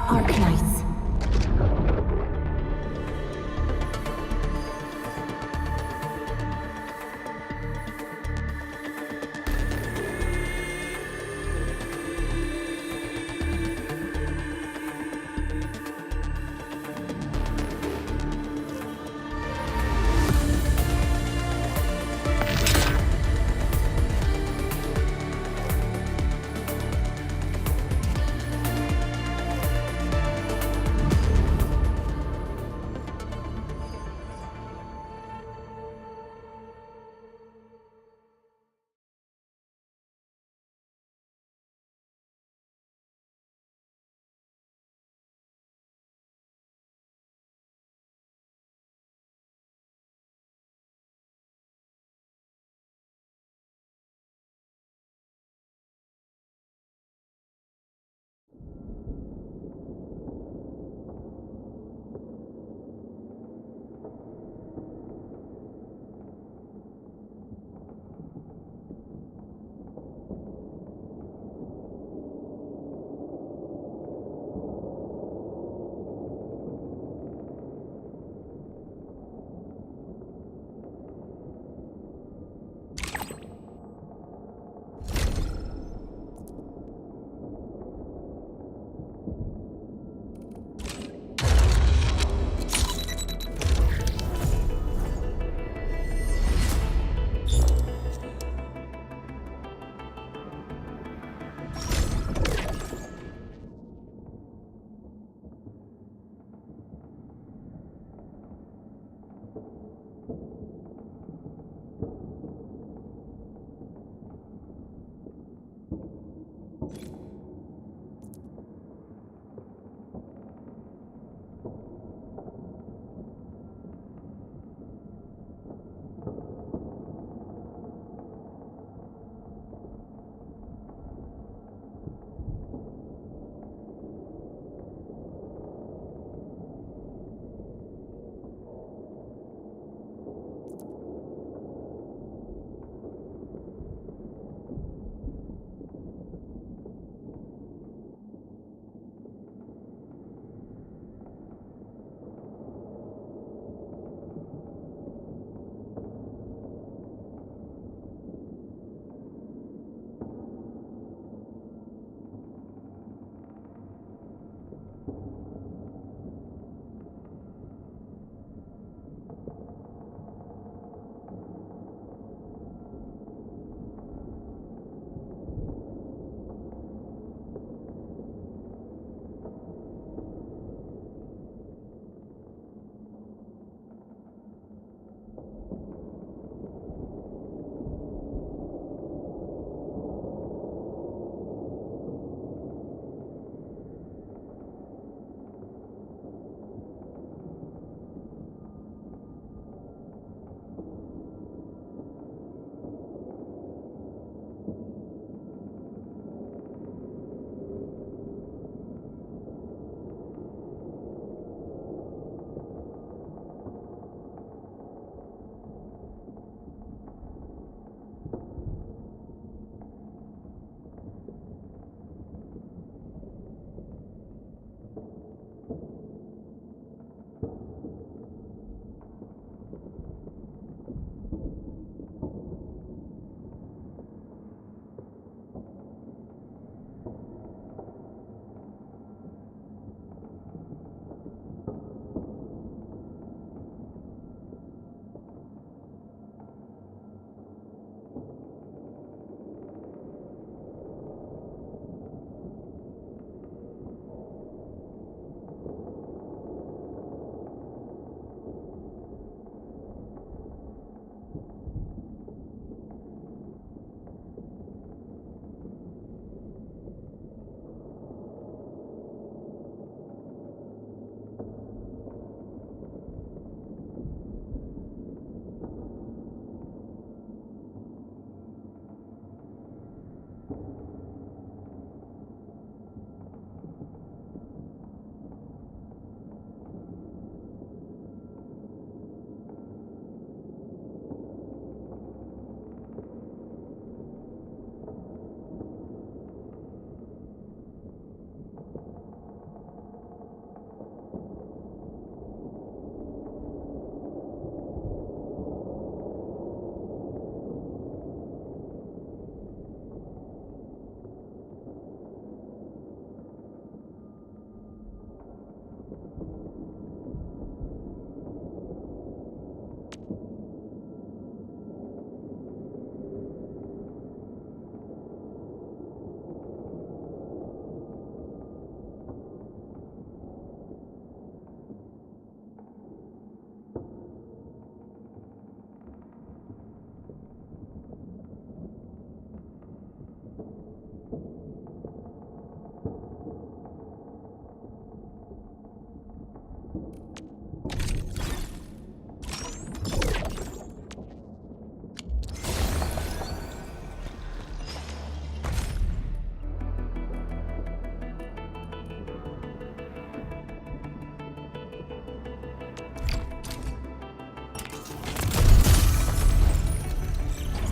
Arknights.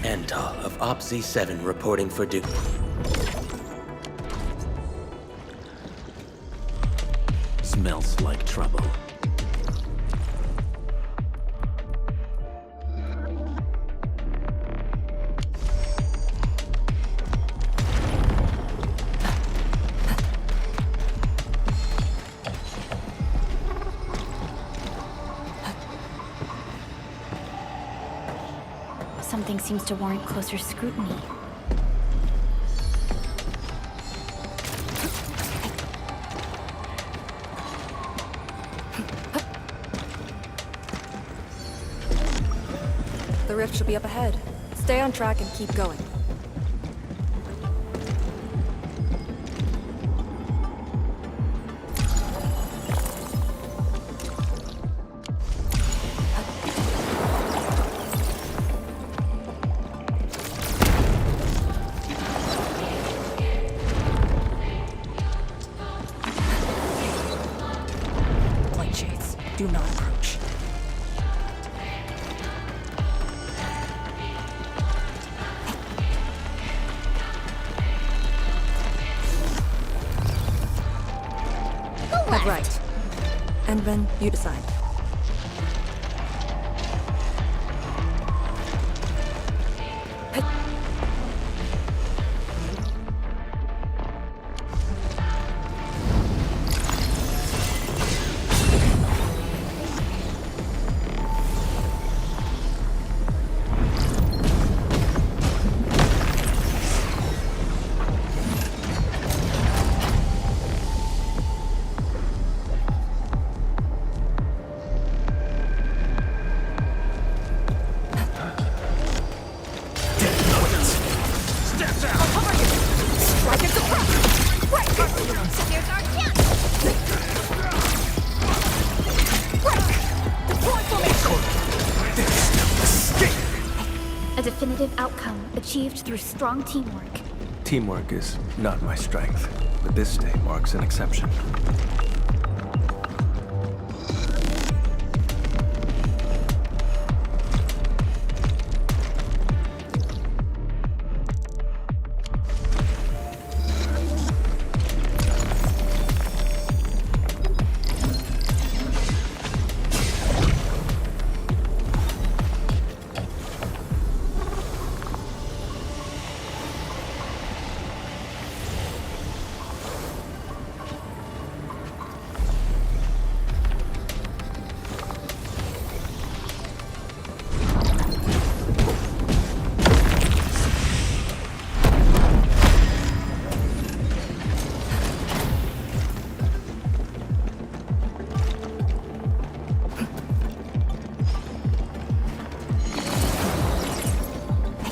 Antal of Op Z7 reporting for duty. Smells like trouble. Something seems to warrant closer scrutiny. The rift should be up ahead. Stay on track and keep going. Light shades, do not approach. Head right. And then you decide. A definitive outcome achieved through strong teamwork. Teamwork is not my strength, but this day marks an exception.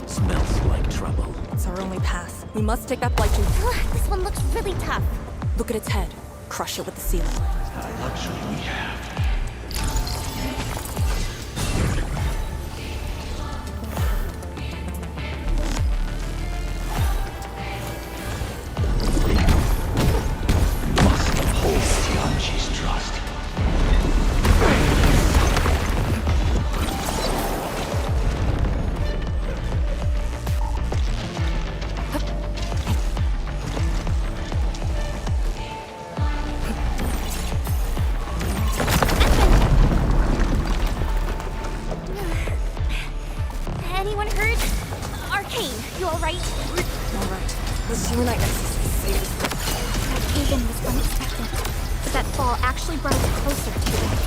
Smells like trouble. It's our only path. We must take that light shade. This one looks really tough. Look at its head. Crush it with the ceiling. Luxury we have. Must uphold Tianqi's trust. Anyone hurt? Arcane, you alright? Alright. Let's unite us. That cave-in was unexpected, but that fall actually brought us closer to the end.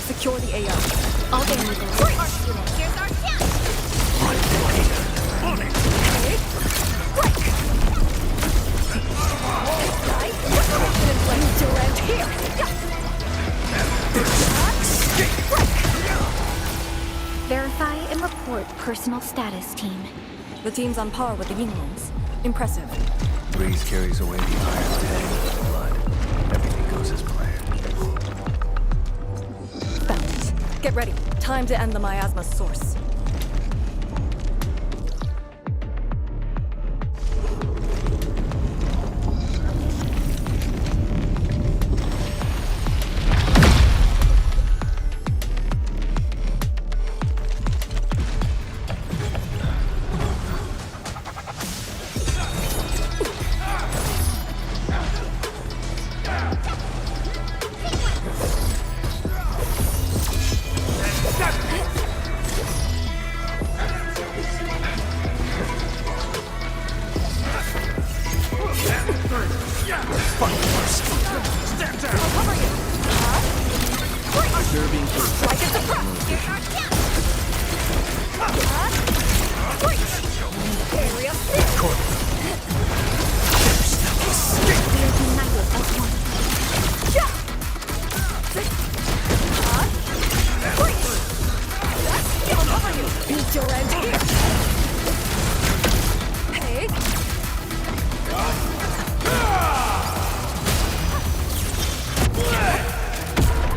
Secure the AO. All their needs are here's our chance! Verify and report personal status, team. The team's on par with the Yinglings. Impressive. Breeze carries away the iron tang of the blood. Get ready. Time to end the miasma source.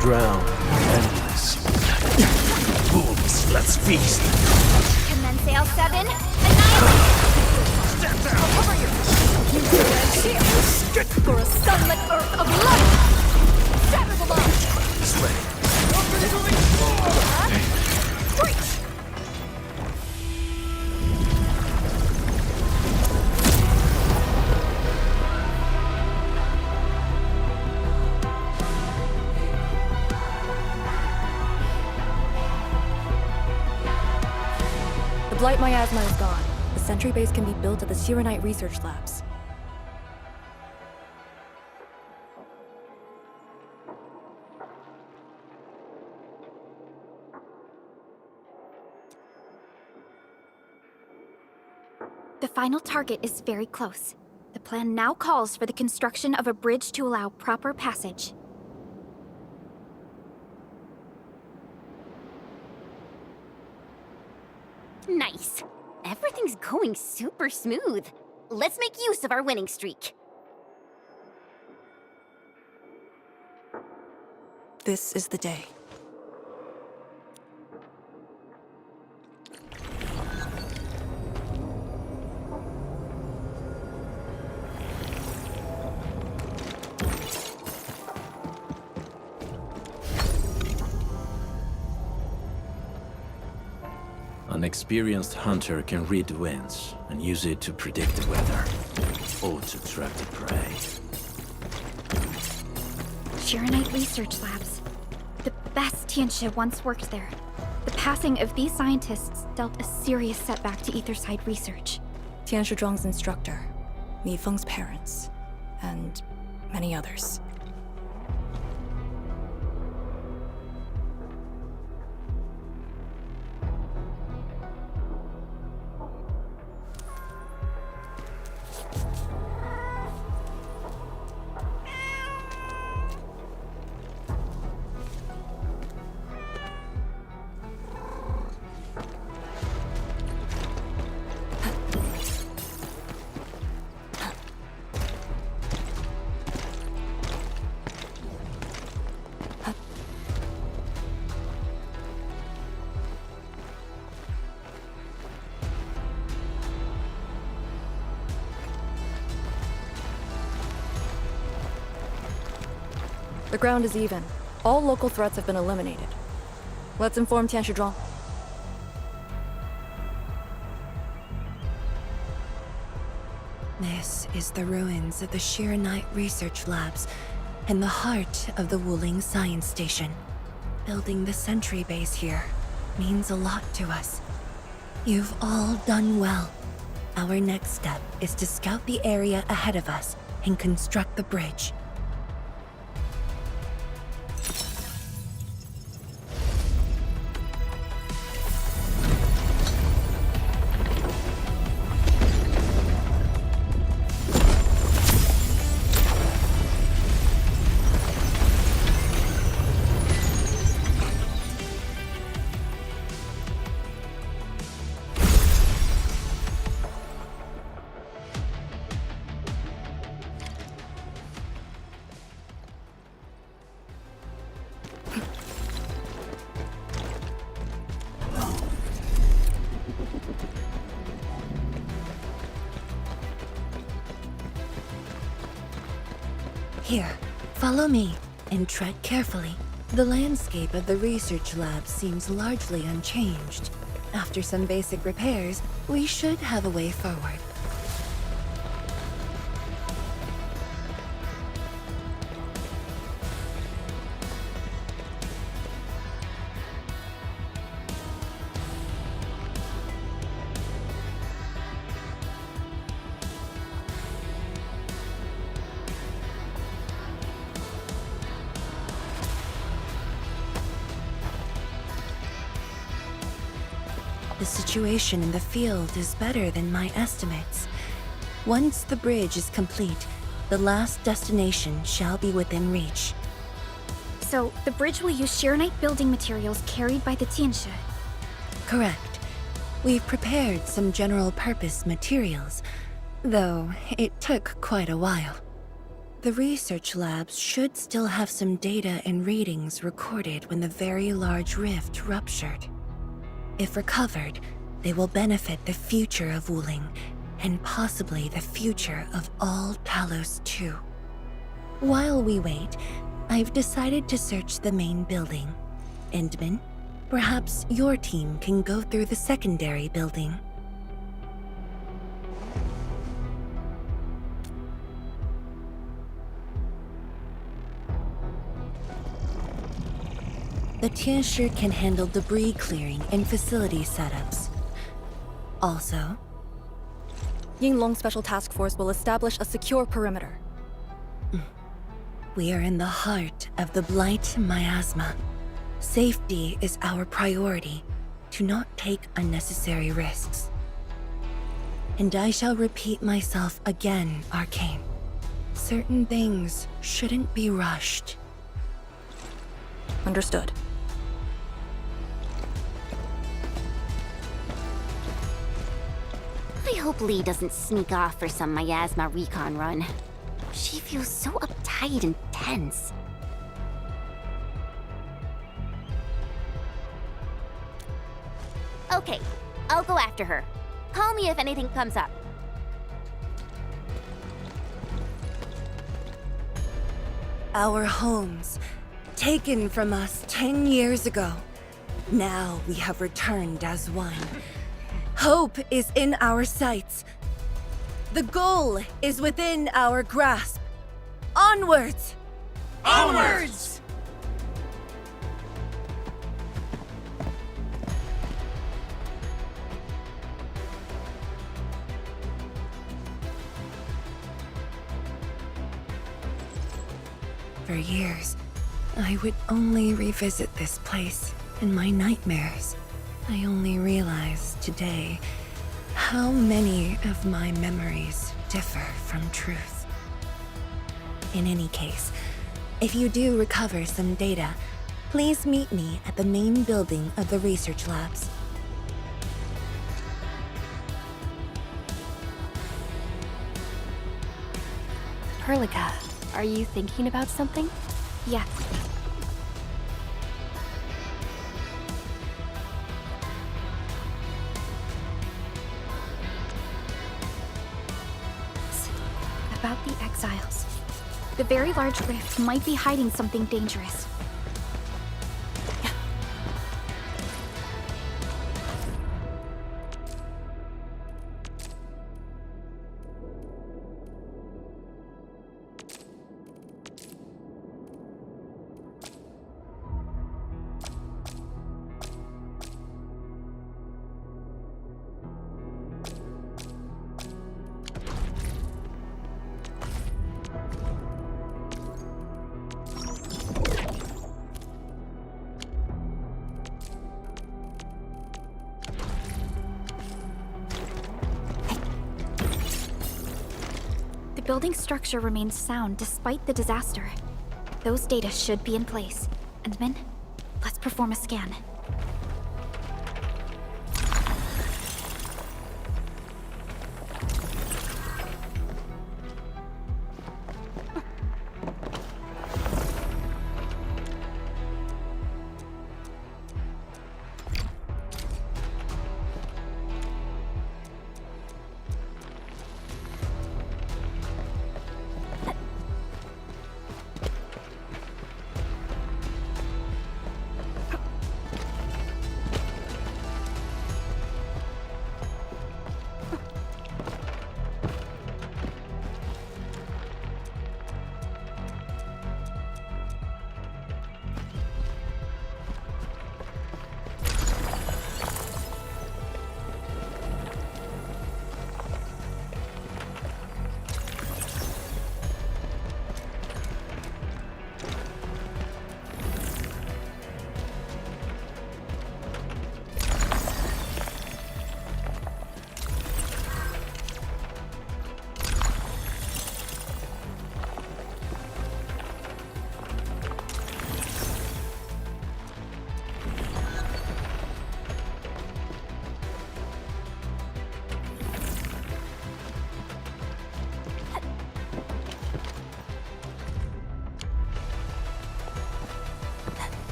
Drown. Endless. Fools, let's feast. Commence sail 7. Annihilate! For a sunlit earth of light! Shatter the line! It's ready. Breach! The Blight miasma is gone. The sentry base can be built at the Sirenite research labs. The final target is very close. The plan now calls for the construction of a bridge to allow proper passage. Nice. Everything's going super smooth. Let's make use of our winning streak. This is the day. An experienced hunter can read the winds and use it to predict the weather, or to trap the prey. Shirenite Research Labs. The best Tianxia once worked there. The passing of these scientists dealt a serious setback to Etherside research. Tian Shizhuang's instructor, Mi Feng's parents, and many others. The ground is even. All local threats have been eliminated. Let's inform Tian Shizhuang. This is the ruins of the Shirenite Research Labs in the heart of the Wuling Science Station. Building the sentry base here means a lot to us. You've all done well. Our next step is to scout the area ahead of us and construct the bridge. Here, follow me and tread carefully. The landscape of the research lab seems largely unchanged. After some basic repairs, we should have a way forward. The situation in the field is better than my estimates. Once the bridge is complete, the last destination shall be within reach. So, the bridge will use Shirenite building materials carried by the Tianxia. Correct. We've prepared some general-purpose materials, though it took quite a while. The research labs should still have some data and readings recorded when the very large rift ruptured. If recovered, they will benefit the future of Wuling, and possibly the future of all Talos too. While we wait, I've decided to search the main building. Endman, perhaps your team can go through the secondary building. The Tianxia can handle debris clearing and facility setups. Also, Yinglong Special Task Force will establish a secure perimeter. we are in the heart of the Blight miasma. Safety is our priority. Do not take unnecessary risks. And I shall repeat myself again, Arcane. Certain things shouldn't be rushed. Understood. I hope Lee doesn't sneak off for some miasma recon run. She feels so uptight and tense. Okay, I'll go after her. Call me if anything comes up. Our homes, taken from us 10 years ago. Now we have returned as one. Hope is in our sights. The goal is within our grasp. Onwards! Onwards! For years, I would only revisit this place in my nightmares. I only realized today how many of my memories differ from truth. In any case, if you do recover some data, please meet me at the main building of the research labs. Perlica, are you thinking about something? Yes. About the exiles. The very large rift might be hiding something dangerous. The building structure remains sound despite the disaster. Those data should be in place. Endman, let's perform a scan.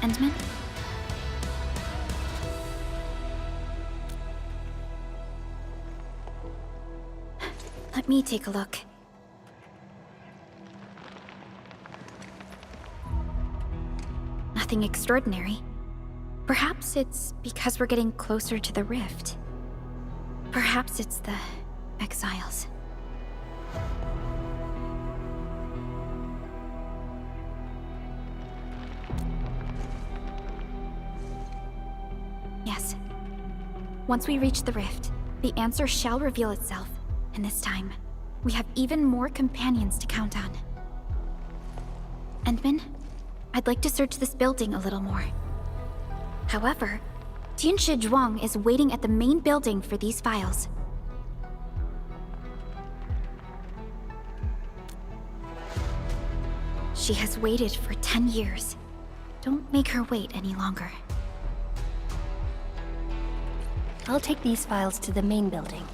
Endman? Let me take a look. Nothing extraordinary. Perhaps it's because we're getting closer to the rift. Perhaps it's the exiles. Yes. Once we reach the rift, the answer shall reveal itself, and this time, we have even more companions to count on. Endman, I'd like to search this building a little more. However, Tianshi Zhuang is waiting at the main building for these files. She has waited for 10 years. Don't make her wait any longer. I'll take these files to the main building.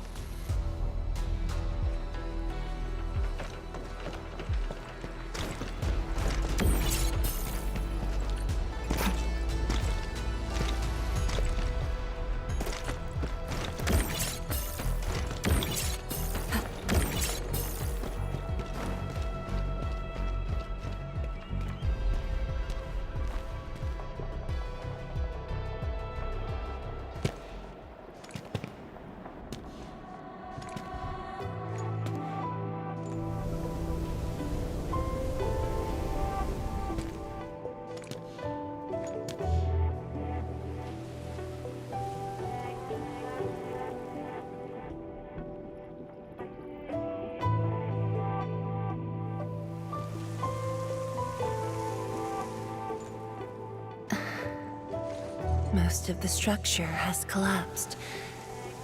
Most of the structure has collapsed.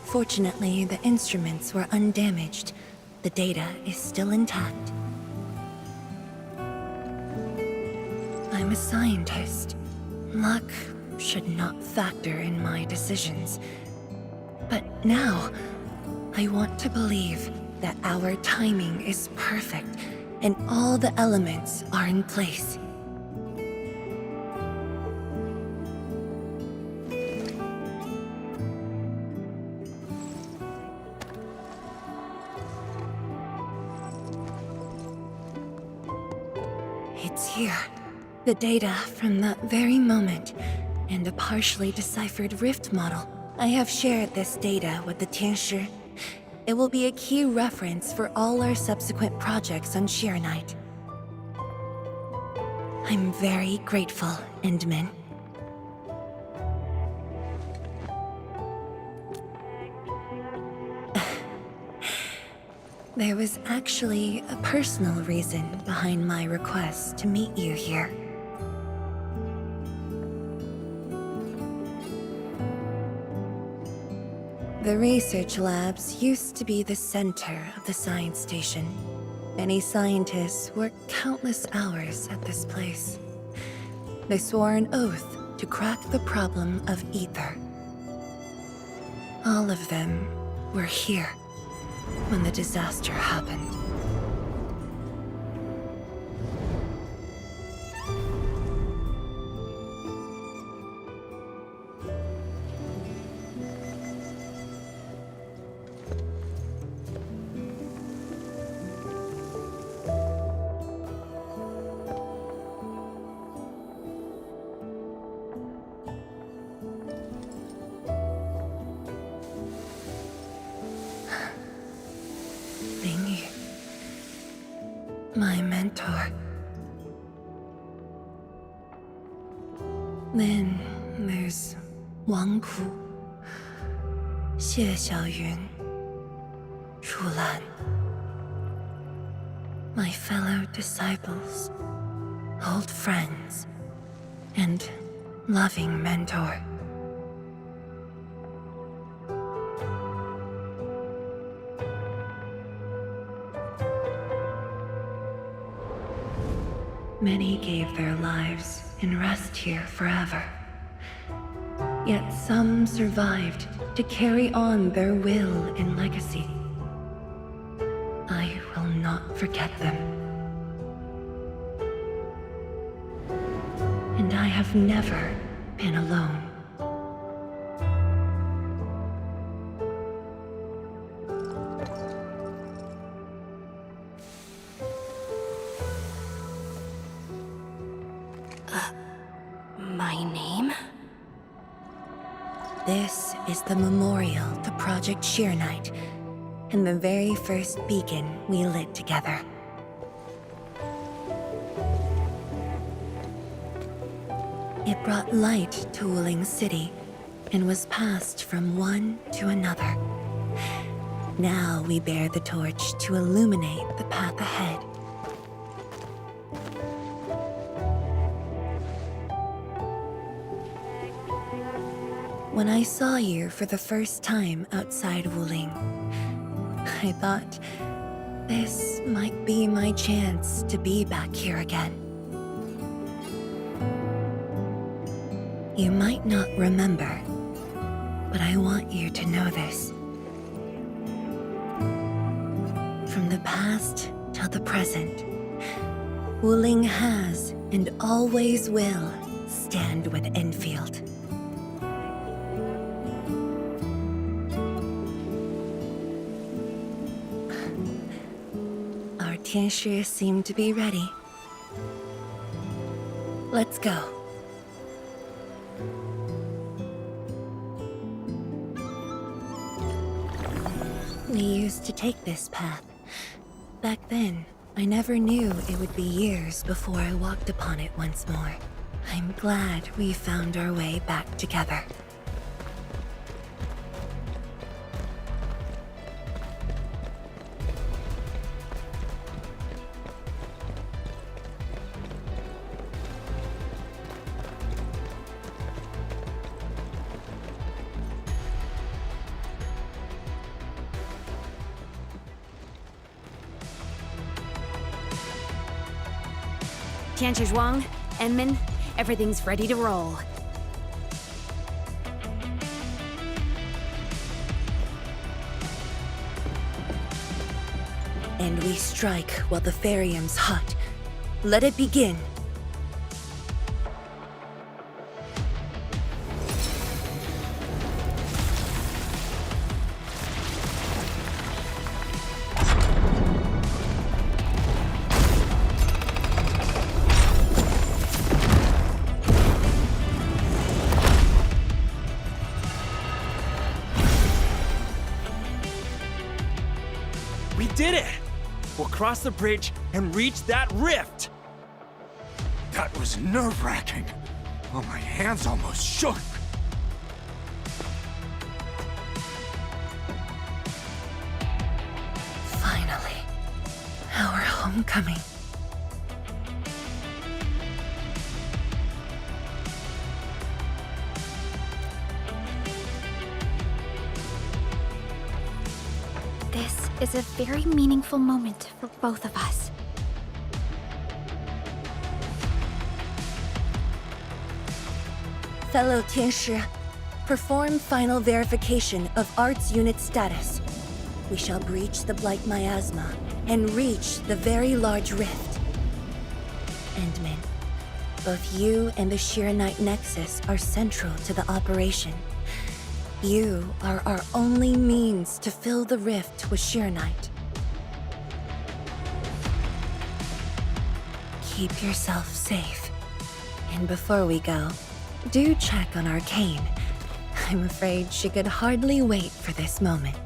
Fortunately, the instruments were undamaged. The data is still intact. I'm a scientist. Luck should not factor in my decisions. But now, I want to believe that our timing is perfect and all the elements are in place. It's here. The data from that very moment, and a partially deciphered rift model. I have shared this data with the Tianshi. It will be a key reference for all our subsequent projects on Shirenite. I'm very grateful, Endman. There was actually a personal reason behind my request to meet you here. The research labs used to be the center of the science station. Many scientists worked countless hours at this place. They swore an oath to crack the problem of ether. All of them were here when the disaster happened. My mentor. Then there's Wang Ku, Xie Xiaoyun, Shu Lan. My fellow disciples, old friends, and loving mentor. Many gave their lives and rest here forever. Yet some survived to carry on their will and legacy. I will not forget them. And I have have never been alone. My name? This is the memorial to Project Sheer Night, and the very first beacon we lit together. It brought light to Wuling City, and was passed from one to another. Now we bear the torch to illuminate the path ahead. When I saw you for the first time outside Wuling, I thought this might be my chance to be back here again. You might not remember, but I want you to know this. From the past till the present, Wuling has and always will stand with Endfield. Our Tianshi seem to be ready. Let's go. We used to take this path. Back then, I never knew it would be years before I walked upon it once more. I'm glad we found our way back together. Tianshi Zhuang, Enman, everything's ready to roll. And we strike while the Ferium's hot. Let it begin. We did it! We'll cross the bridge and reach that rift! That was nerve-wracking. Oh, my hands almost shook. Finally, our homecoming. This is a very meaningful moment for both of us. Fellow Tianshi, perform final verification of Arts Unit status. We shall breach the Blight Miasma and reach the very large rift. Endman, both you and the Sheer Night Nexus are central to the operation. You are our only means to fill the rift with Sheer Night. Keep yourself safe. And before we go, do check on Arcane. I'm afraid she could hardly wait for this moment.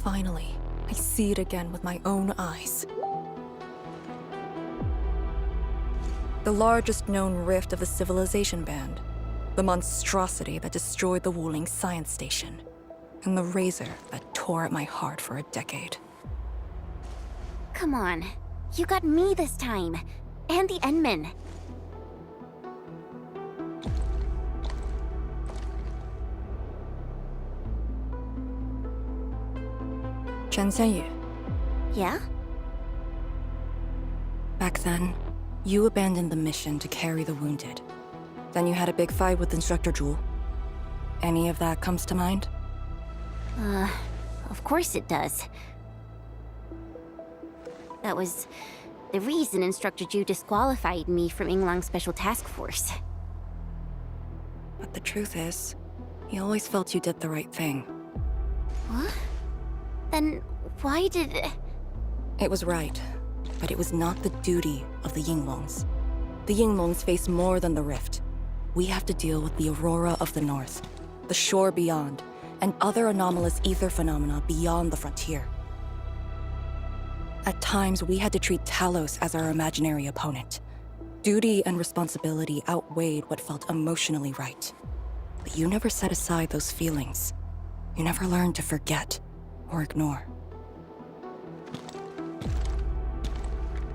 Finally, I see it again with my own eyes. The largest known rift of the Civilization Band. The monstrosity that destroyed the Wuling Science Station. And the razor that tore at my heart for a decade. Come on. You got me this time. And the Endman. Chen Xianyu, Yeah? back then, you abandoned the mission to carry the wounded. Then you had a big fight with Instructor Zhu. Any of that comes to mind? Of course it does. That was the reason Instructor Zhu disqualified me from Yinglang's Special Task Force. But the truth is, he always felt you did the right thing. What? Then why did... It was right, but it was not the duty of the Yinglongs. The Yinglongs face more than the rift. We have to deal with the Aurora of the North, the shore beyond, and other anomalous ether phenomena beyond the frontier. At times, we had to treat Talos as our imaginary opponent. Duty and responsibility outweighed what felt emotionally right. But you never set aside those feelings. You never learned to forget or ignore.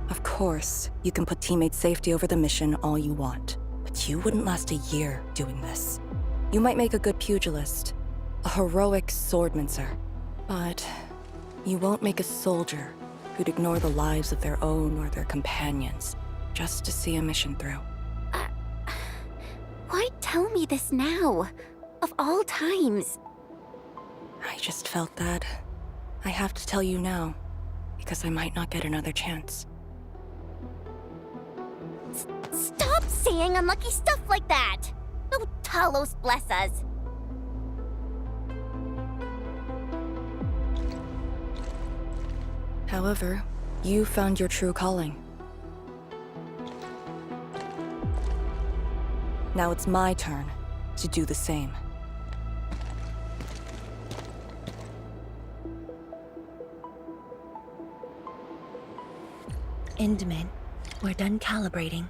Of course, you can put teammate safety over the mission all you want, but you wouldn't last a year doing this. You might make a good pugilist, a heroic swordmancer, but you won't make a soldier who'd ignore the lives of their own or their companions just to see a mission through. Why tell me this now? Of all times. I just felt that I have to tell you now, because I might not get another chance. Stop saying unlucky stuff like that! Oh, Talos bless us. However, you found your true calling. Now it's my turn to do the same. Endman, we're done calibrating.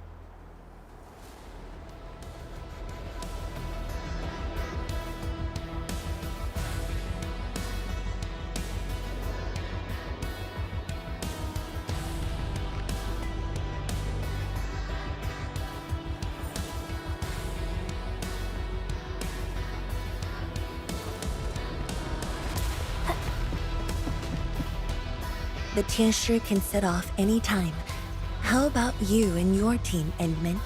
The Tianshi can set off any time. How about you and your team, Endman?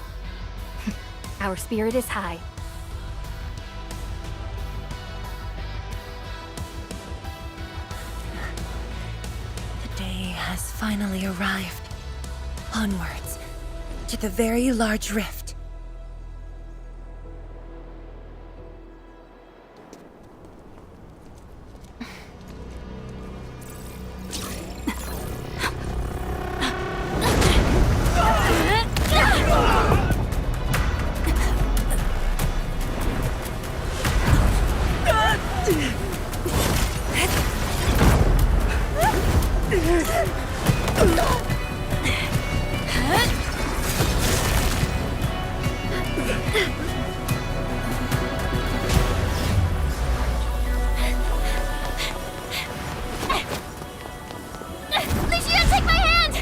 Our spirit is high. The day has finally arrived. Onwards, to the very large rift. Lucia, take my hand!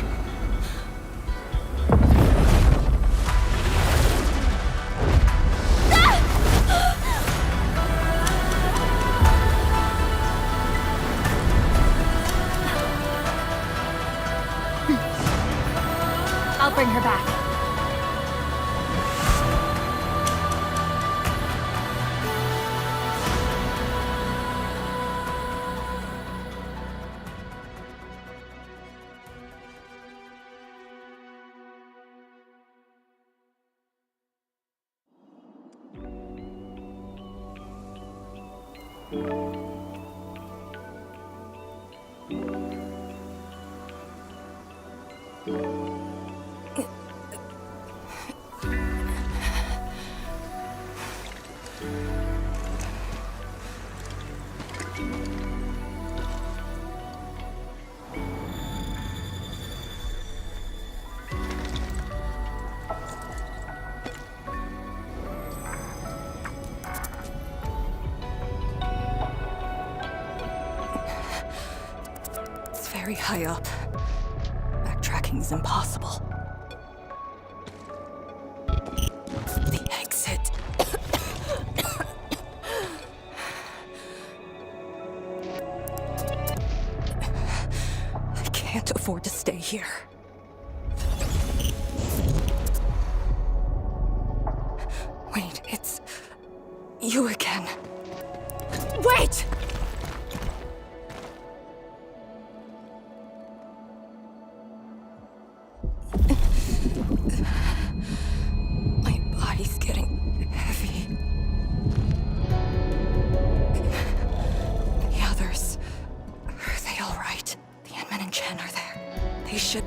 I'll bring her back. It's very high up. Nothing's impossible. The exit. I can't afford to stay here. Wait, it's you again. Wait! My body's getting heavy. The others, are they all right? The Enman and Chen are there. They should...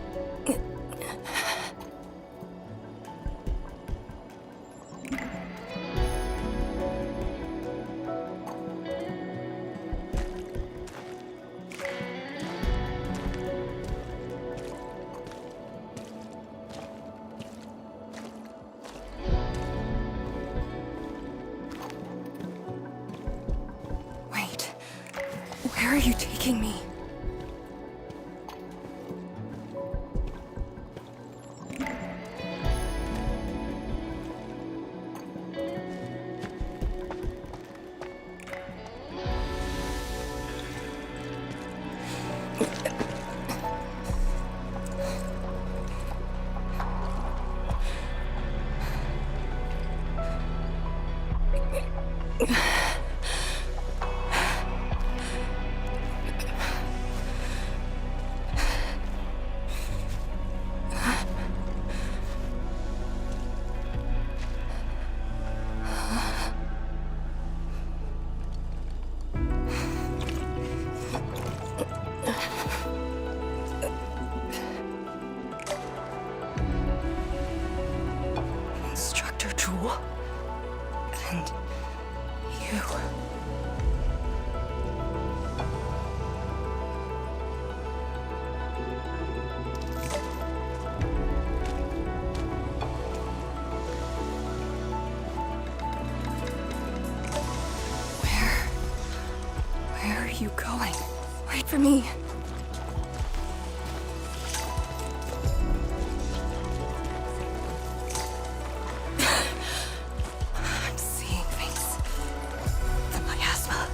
Wait, where are you taking me? Instructor Jewel? And you. Where are you going? Wait for me. I'm seeing things. The miasma.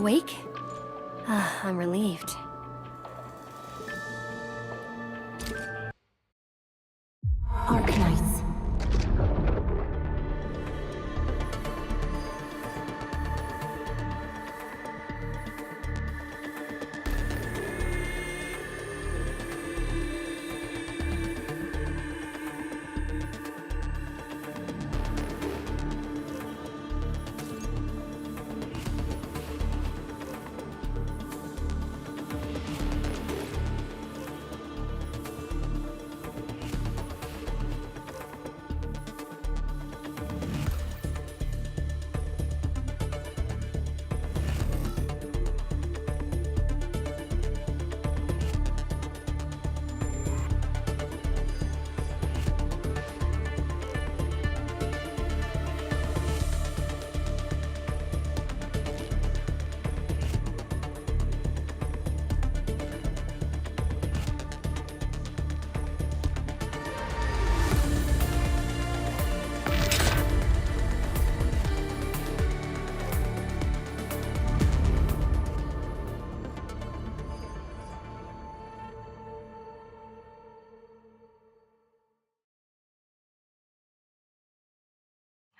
awake? I'm relieved. Arknights.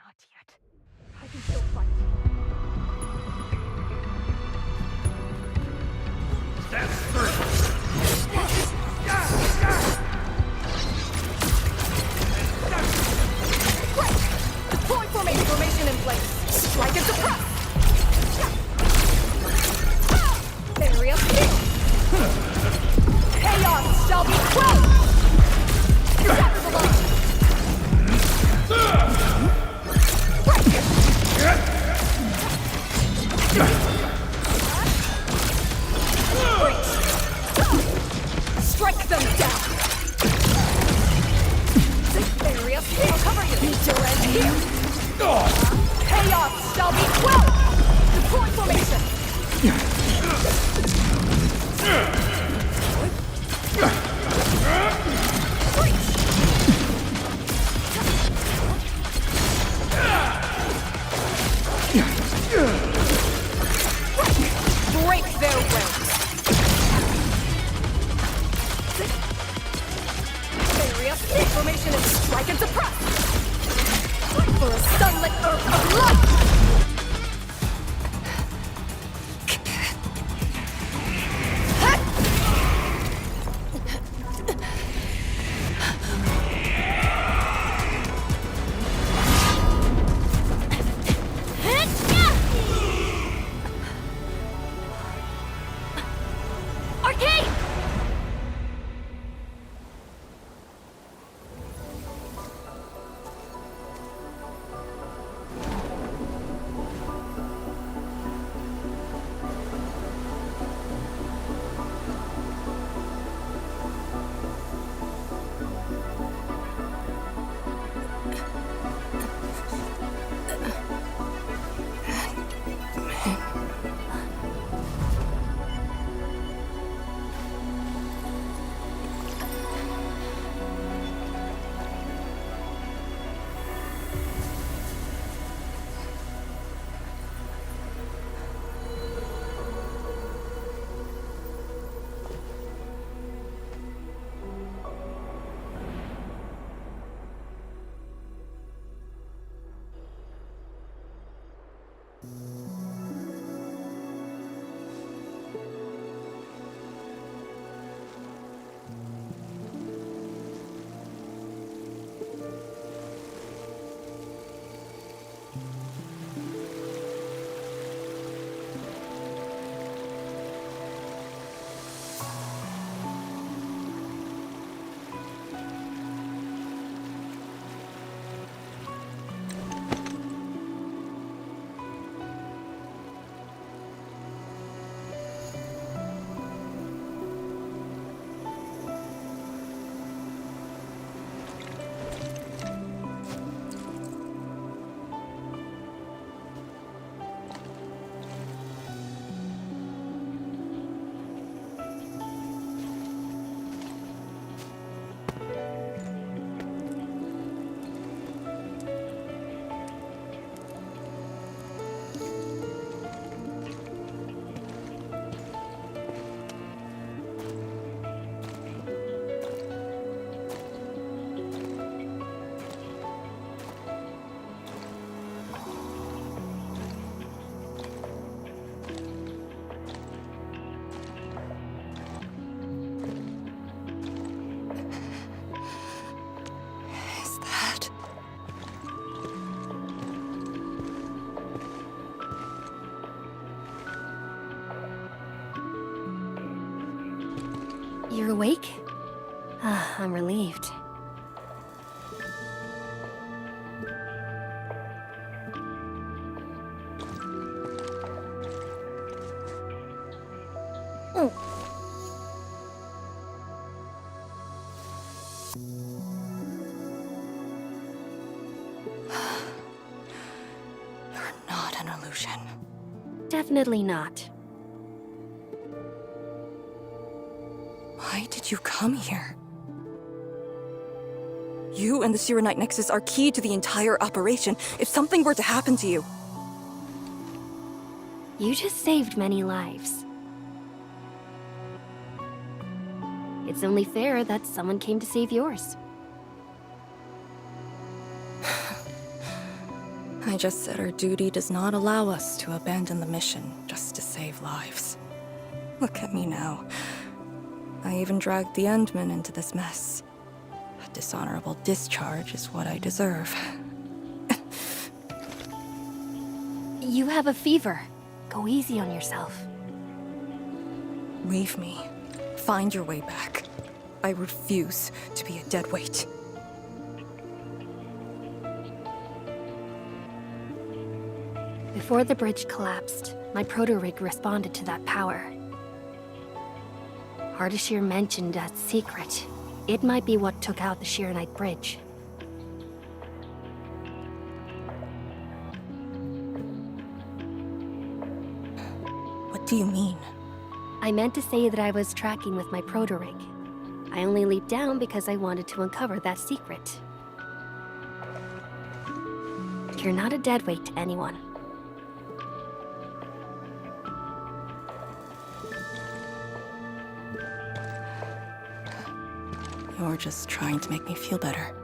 Not yet. I can still fight. Deploy formation in place. Strike and suppress. Area speed. Chaos shall be quelled. Shatter the line. Strike them down! Area, I'll cover you! Need to end here! Chaos shall be quelled! Deploy formation! Break their ranks! Area, formation and strike and suppress! For a sunlit earth of light! Arcane! awake? I'm relieved. You're not an illusion. Definitely not. Why did you come here? You and the Sirenite Nexus are key to the entire operation. If something were to happen to you... You just saved many lives. It's only fair that someone came to save yours. I just said our duty does not allow us to abandon the mission just to save lives. Look at me now. I even dragged the Endmen into this mess. A dishonorable discharge is what I deserve. You have a fever. Go easy on yourself. Leave me. Find your way back. I refuse to be a dead weight. Before the bridge collapsed, my proto-rig responded to that power. Ardashir mentioned that secret. It might be what took out the Shirenite bridge. What do you mean? I meant to say that I was tracking with my proto-rig. I only leaped down because I wanted to uncover that secret. You're not a deadweight to anyone. You're just trying to make me feel better.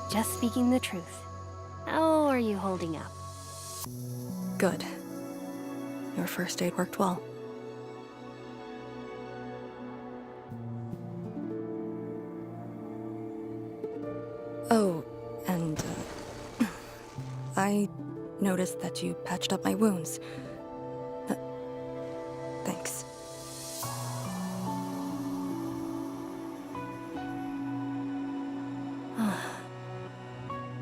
Just speaking the truth. How are you holding up? Good. Your first aid worked well. Oh, and I noticed that you patched up my wounds. Thanks.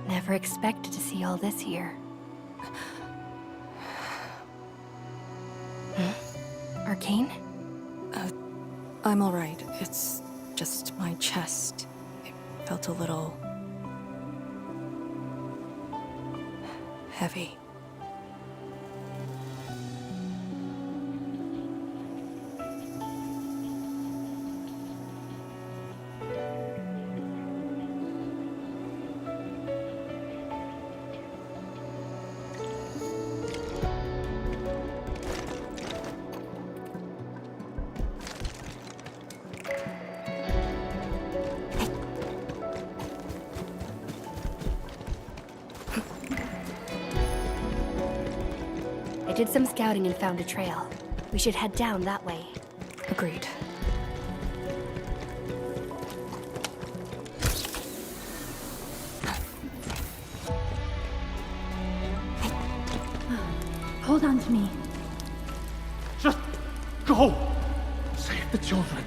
Never expected to see all this here. Arcane? I'm alright. It's just my chest. It felt a little... heavy. I did some scouting and found a trail. We should head down that way. Agreed. Hold on to me. Just go! Save the children.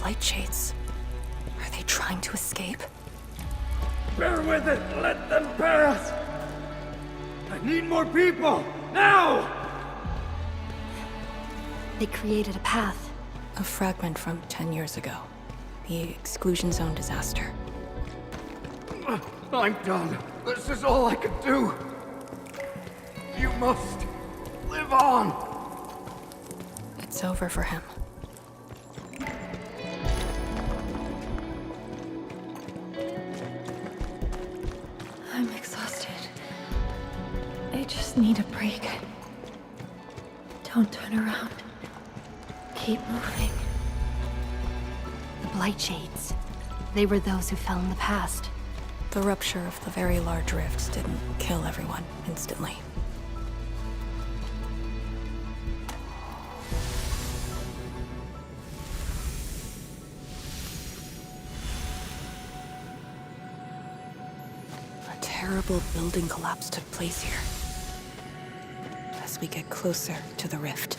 Light shades. Are they trying to escape? Bear with it! Let them pass! I need more people! Now! They created a path. A fragment from 10 years ago. The exclusion zone disaster. I'm done. This is all I could do. You must live on. It's over for him. I'm exhausted. I just need a break. Don't turn around. Keep moving. The Blight Shades. They were those who fell in the past. The rupture of the very large rifts didn't kill everyone instantly. A terrible building collapse took place here. As we get closer to the rift,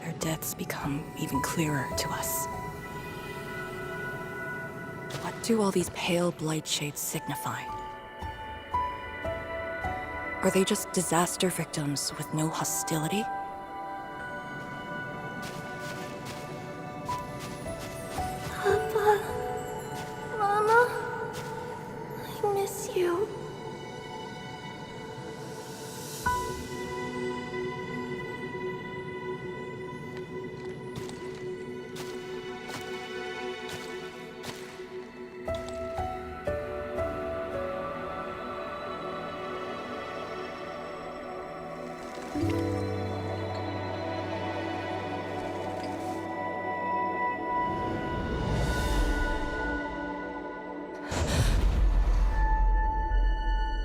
their deaths become even clearer to us. What do all these pale blight shades signify? Are they just disaster victims with no hostility? Papa, Mama, I miss you.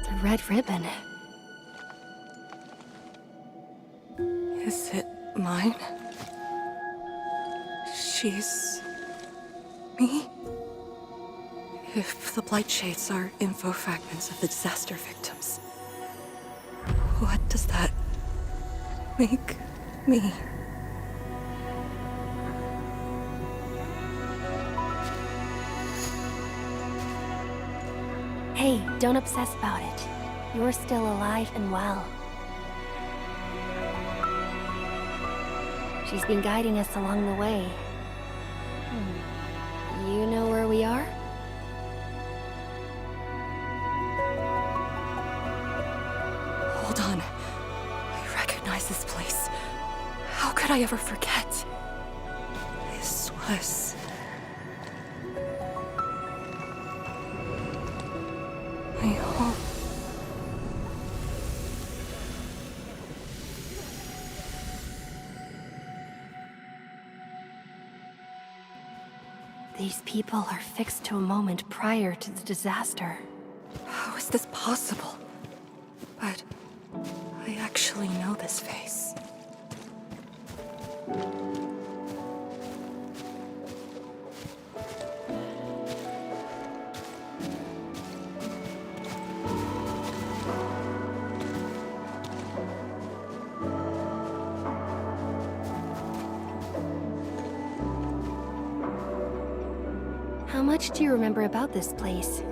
The red ribbon. Is it mine? She's... me? If the blight shades are info fragments of the disaster victims, what does that make me? Hey, don't obsess about it. You're still alive and well. She's been guiding us along the way. You know where we are? Hold on. I recognize this place. How could I ever forget? This was... my home. These people are fixed to a moment prior to the disaster. How is this possible? But I actually know this face. How much do you remember about this place?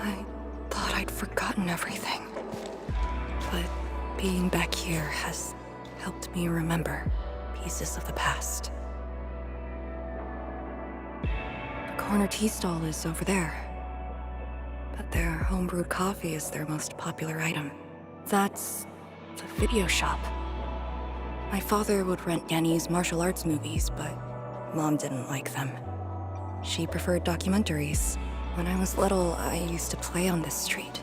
I thought I'd forgotten everything. But being back here has helped me remember pieces of the past. The corner tea stall is over there. But their homebrewed coffee is their most popular item. That's the video shop. My father would rent Yanni's martial arts movies, but Mom didn't like them. She preferred documentaries. When I was little, I used to play on this street.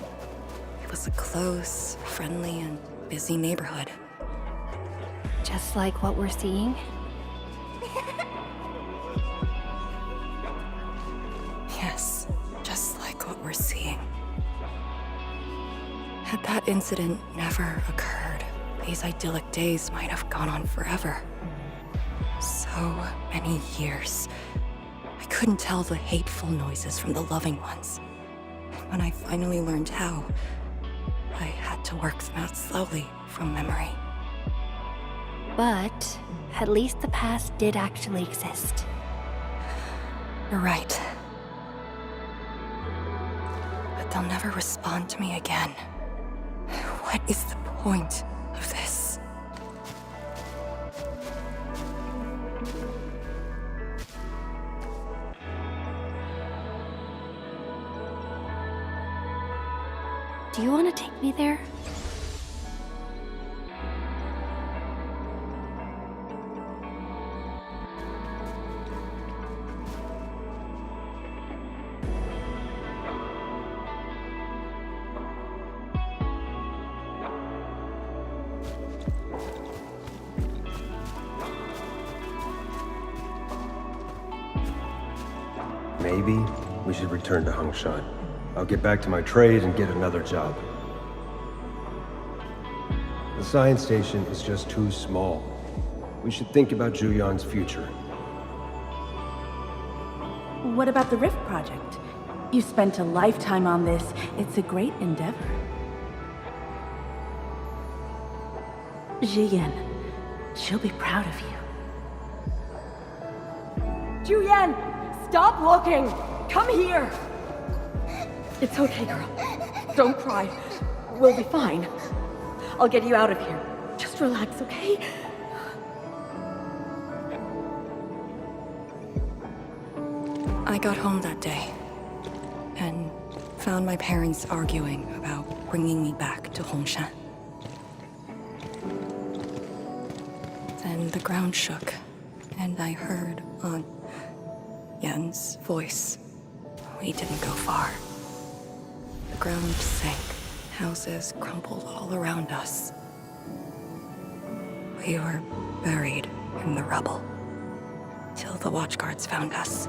It was a close, friendly, and busy neighborhood. Just like what we're seeing? Yes, just like what we're seeing. Had that incident never occurred, these idyllic days might have gone on forever. So many years. I couldn't tell the hateful noises from the loving ones. And when I finally learned how, I had to work them out slowly from memory. But at least the past did actually exist. You're right. But they'll never respond to me again. What is the point of this? Do you want to take me there? Maybe we should return to Hongshan. I'll get back to my trade and get another job. The science station is just too small. We should think about Julian's future. What about the Rift Project? You spent a lifetime on this. It's a great endeavor. Jiyan, she'll be proud of you. Julian, stop looking! Come here! It's okay, girl. Don't cry. We'll be fine. I'll get you out of here. Just relax, okay? I got home that day and found my parents arguing about bringing me back to Hongshan. Then the ground shook, and I heard Aunt Yen's voice. We didn't go far. The ground sank. Houses crumbled all around us. We were buried in the rubble till the watchguards found us.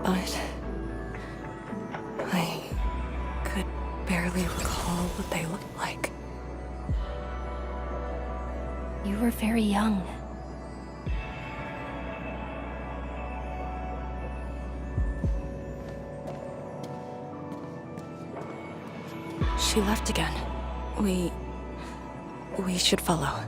But I could barely recall what they looked like. You were very young. She left again. We should follow.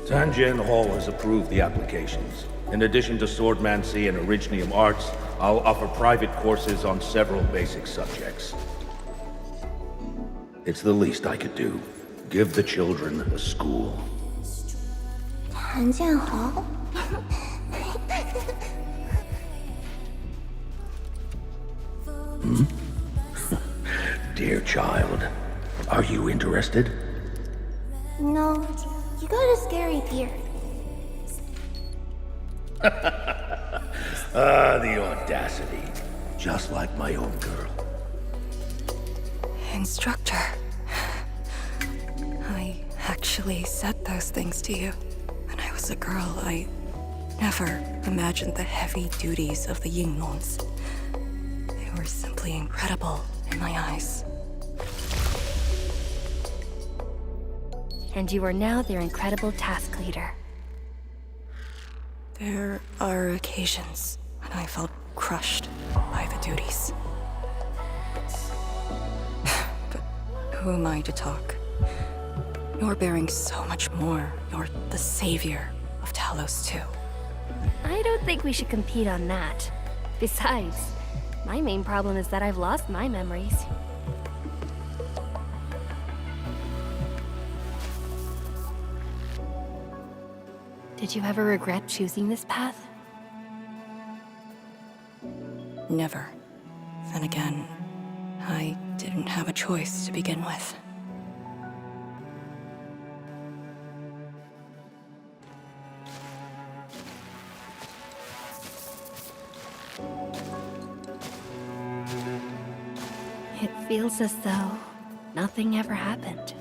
Tanjian Hall has approved the applications. In addition to swordmancy and originium arts, I'll offer private courses on several basic subjects. It's the least I could do. Give the children a school. 谭建豪 Dear child, are you interested? No, you got a scary beard. The audacity. Just like my own girl. Instructor. I actually said those things to you. When I was a girl, I never imagined the heavy duties of the Yinglons. They were simply incredible in my eyes. And you are now their incredible task leader. There are occasions when I felt crushed by the duties. But who am I to talk? You're bearing so much more. You're the savior of Talos too. I don't think we should compete on that. Besides, my main problem is that I've lost my memories. Did you ever regret choosing this path? Never. Then again, I didn't have a choice to begin with. It feels as though nothing ever happened.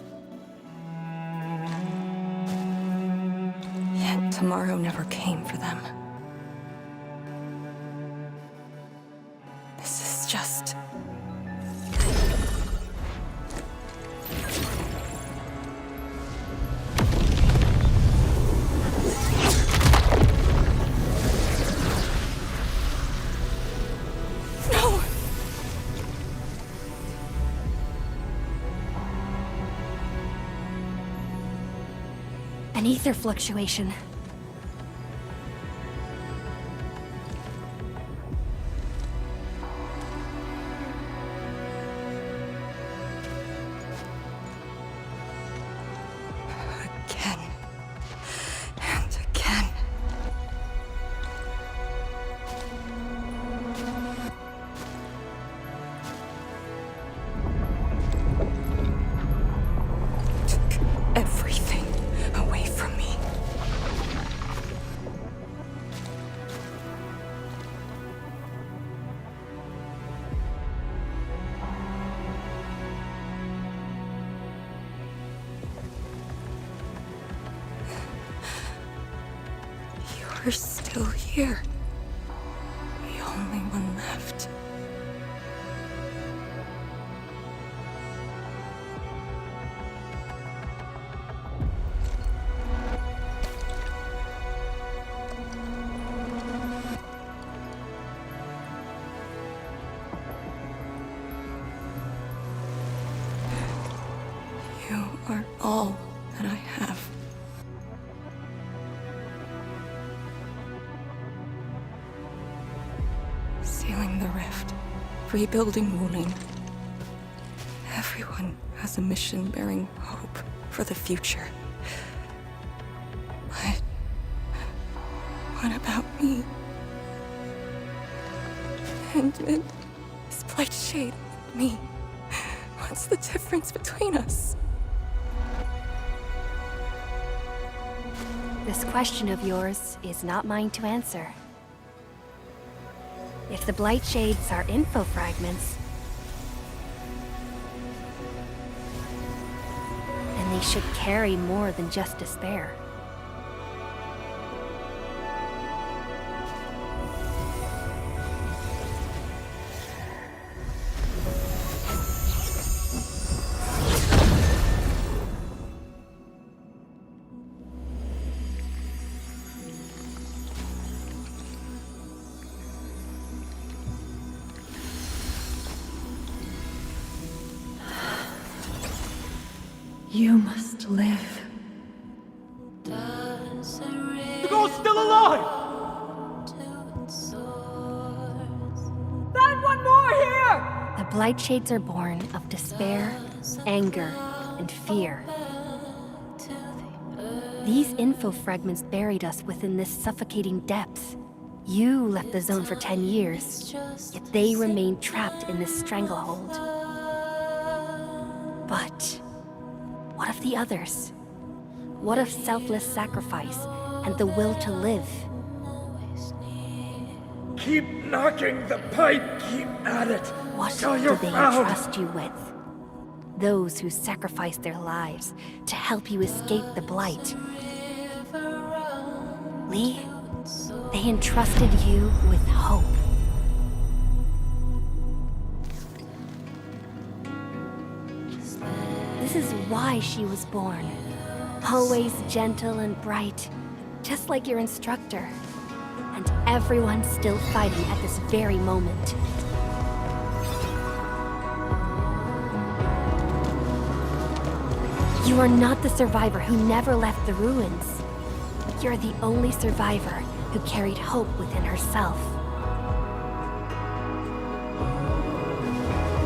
Yet tomorrow never came for them. This is just... No! An ether fluctuation. Again. And again. Took everything away from me. You're still here. are all that I have. Sealing the rift, rebuilding Wuling. Everyone has a mission bearing hope for the future. But what about me? And this Blight Shade and me. What's the difference between us? This question of yours is not mine to answer. If the Blight Shades are info fragments, then they should carry more than just despair. You must live. The girl's still alive! Find one more here! The Blight Shades are born of despair, anger, and fear. These info fragments buried us within this suffocating depth. You left the zone for 10 years, yet they remain trapped in this stranglehold. But what of the others? What of selfless sacrifice and the will to live? Keep knocking the pipe, keep at it. What till do you're they found. entrust you with? Those who sacrificed their lives to help you escape the Blight. Lee, they entrusted you with hope. This is why she was born. Always gentle and bright, just like your instructor. And everyone's still fighting at this very moment. You are not the survivor who never left the ruins. You're the only survivor who carried hope within herself.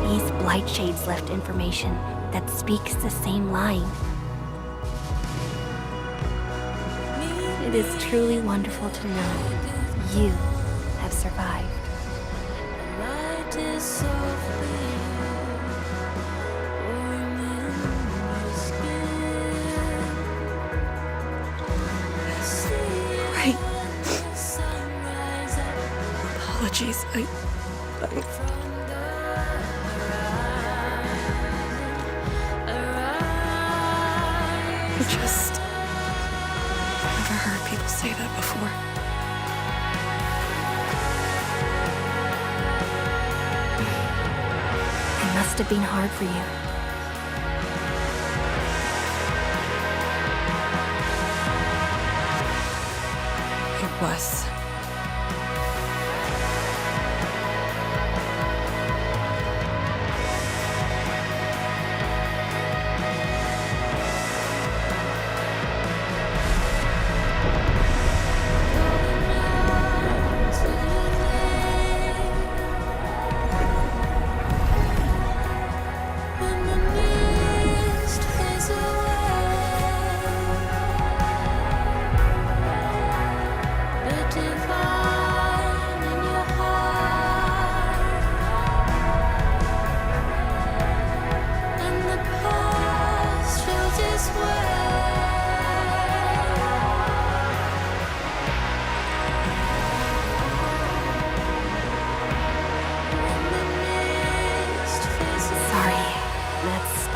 These Blight Shades left information that speaks the same line. It is truly wonderful to know you have survived. Right. Apologies, I just never heard people say that before. It must have been hard for you. It was.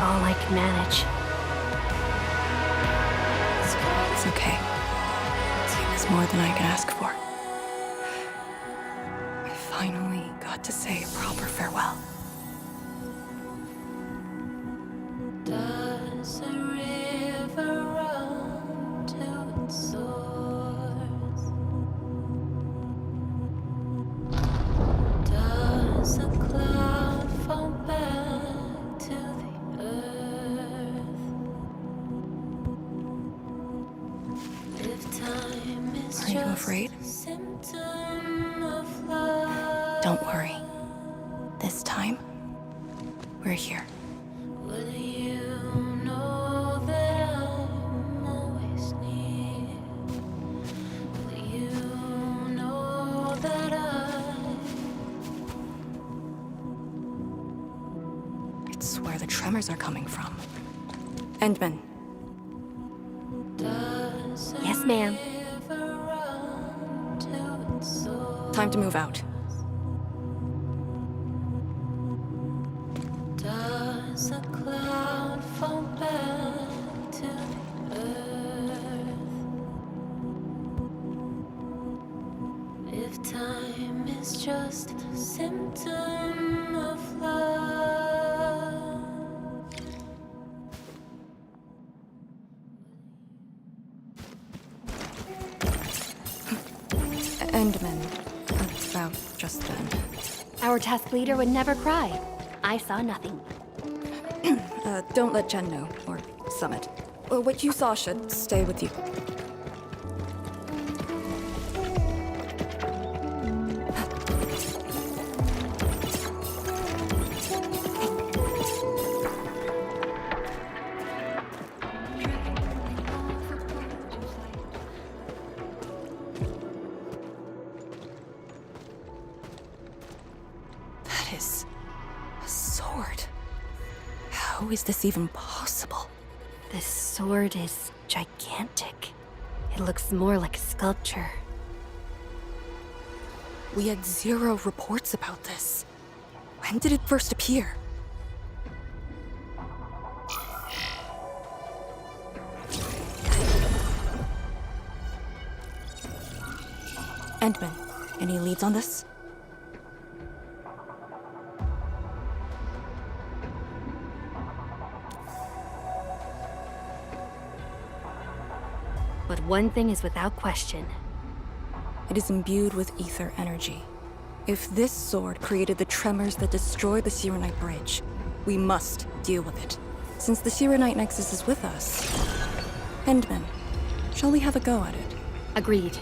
All I can manage. It's okay. It was more than I could ask for. I finally got to say a proper farewell. Does a river run to its source? Does a cloud fall back to the earth? right? Symptom of love. Don't worry. This time, we're here. Will you know that I'm always near? Will you know that It's where the tremors are coming from. Endman. Yes, ma'am. Time to move out. Does a cloud fall back to the earth? If time is just a symptom of love. Endman. About just then. Our task leader would never cry. I saw nothing. Don't let Jen know, or Summit. What you saw should stay with you. That is a sword. How is this even possible? This sword is gigantic. It looks more like a sculpture. We had 0 reports about this. When did it first appear? Endman, any leads on this? But one thing is without question. It is imbued with ether energy. If this sword created the tremors that destroyed the Sirenite Bridge, we must deal with it. Since the Sirenite Nexus is with us. Endman, shall we have a go at it? Agreed.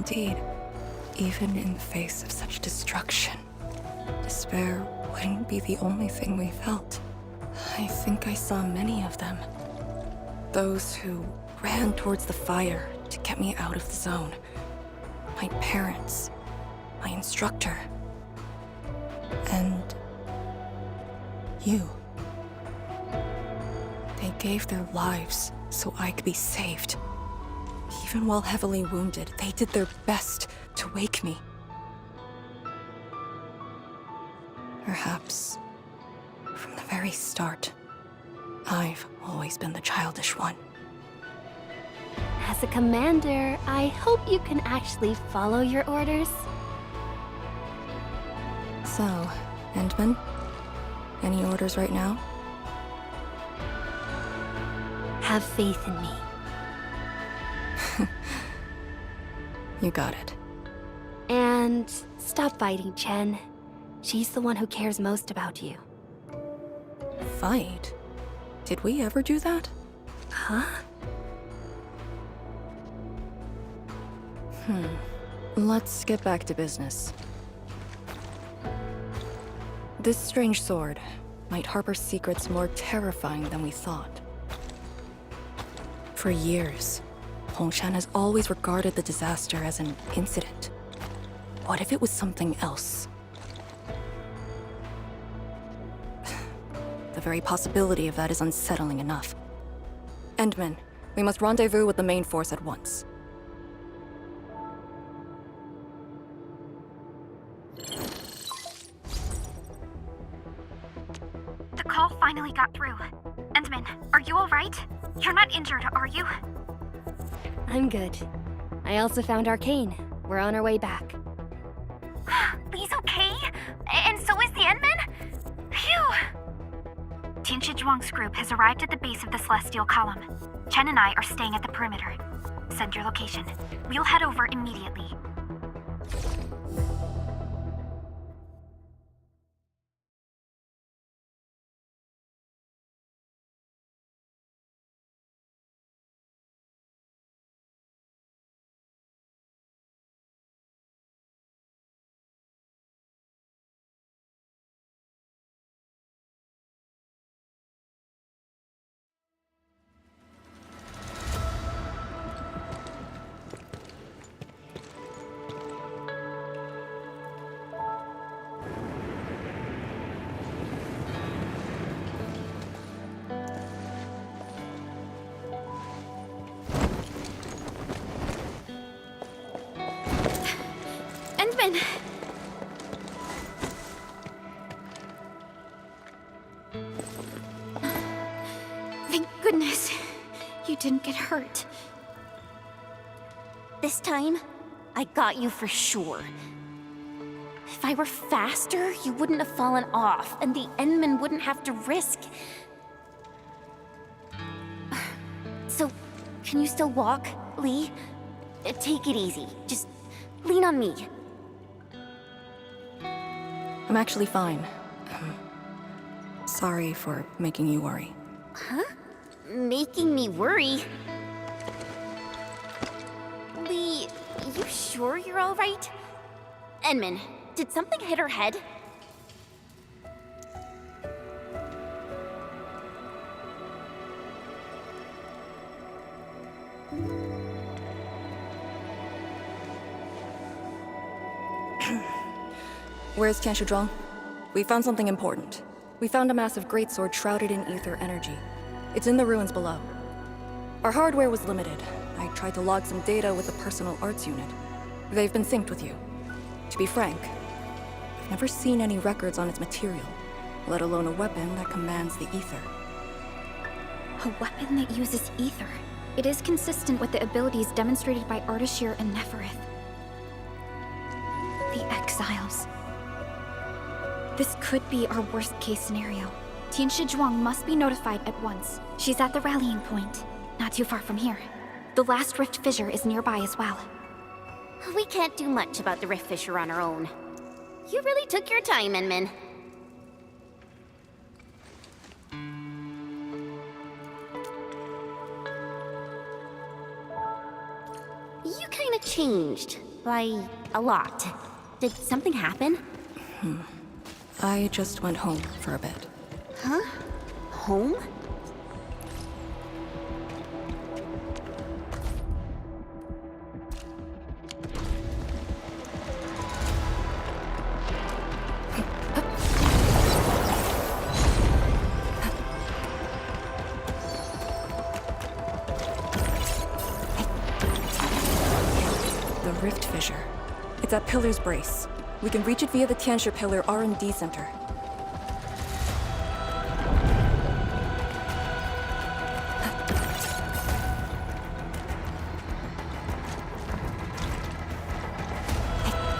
Indeed. Even in the face of such destruction, despair wouldn't be the only thing we felt. I think I saw many of them. Those who ran towards the fire to get me out of the zone. My parents, my instructor, and you. They gave their lives so I could be saved. Even while heavily wounded, they did their best to wake me. Perhaps, from the very start, I've always been the childish one. As a commander, I hope you can actually follow your orders. So, Endman, any orders right now? Have faith in me. You got it. And stop fighting, Chen. She's the one who cares most about you. Fight? Did we ever do that? Huh? Let's get back to business. This strange sword might harbor secrets more terrifying than we thought. For years, Hongshan has always regarded the disaster as an incident. What if it was something else? The very possibility of that is unsettling enough. Endman, we must rendezvous with the main force at once. The call finally got through. Endman, are you alright? You're not injured, are you? I'm good. I also found Arcane. We're on our way back. Lee's okay? And so is the Endman? Phew! Tianshi Zhuang's group has arrived at the base of the Celestial Column. Chen and I are staying at the perimeter. Send your location. We'll head over immediately. Endman! Thank goodness you didn't get hurt. This time, I got you for sure. If I were faster, you wouldn't have fallen off, and the Endman wouldn't have to risk. So, can you still walk, Lee? Take it easy. Just lean on me. I'm actually fine. Sorry for making you worry. Huh? Making me worry? Lee, you sure you're all right? Endman, did something hit her head? Where's Tianshi Zhuang? We found something important. We found a massive greatsword shrouded in ether energy. It's in the ruins below. Our hardware was limited. I tried to log some data with the personal arts unit. They've been synced with you. To be frank, I've never seen any records on its material, let alone a weapon that commands the ether. A weapon that uses ether. It is consistent with the abilities demonstrated by Ardashir and Neferith. The Exiles. This could be our worst-case scenario. Tianshi Zhuang must be notified at once. She's at the rallying point, not too far from here. The last rift fissure is nearby as well. We can't do much about the rift fissure on our own. You really took your time, Endman. You kinda changed. By a lot. Did something happen? I just went home for a bit. Huh? Home? The rift fissure. It's at Pillar's Brace. We can reach it via the Tianshi Pillar R&D Center.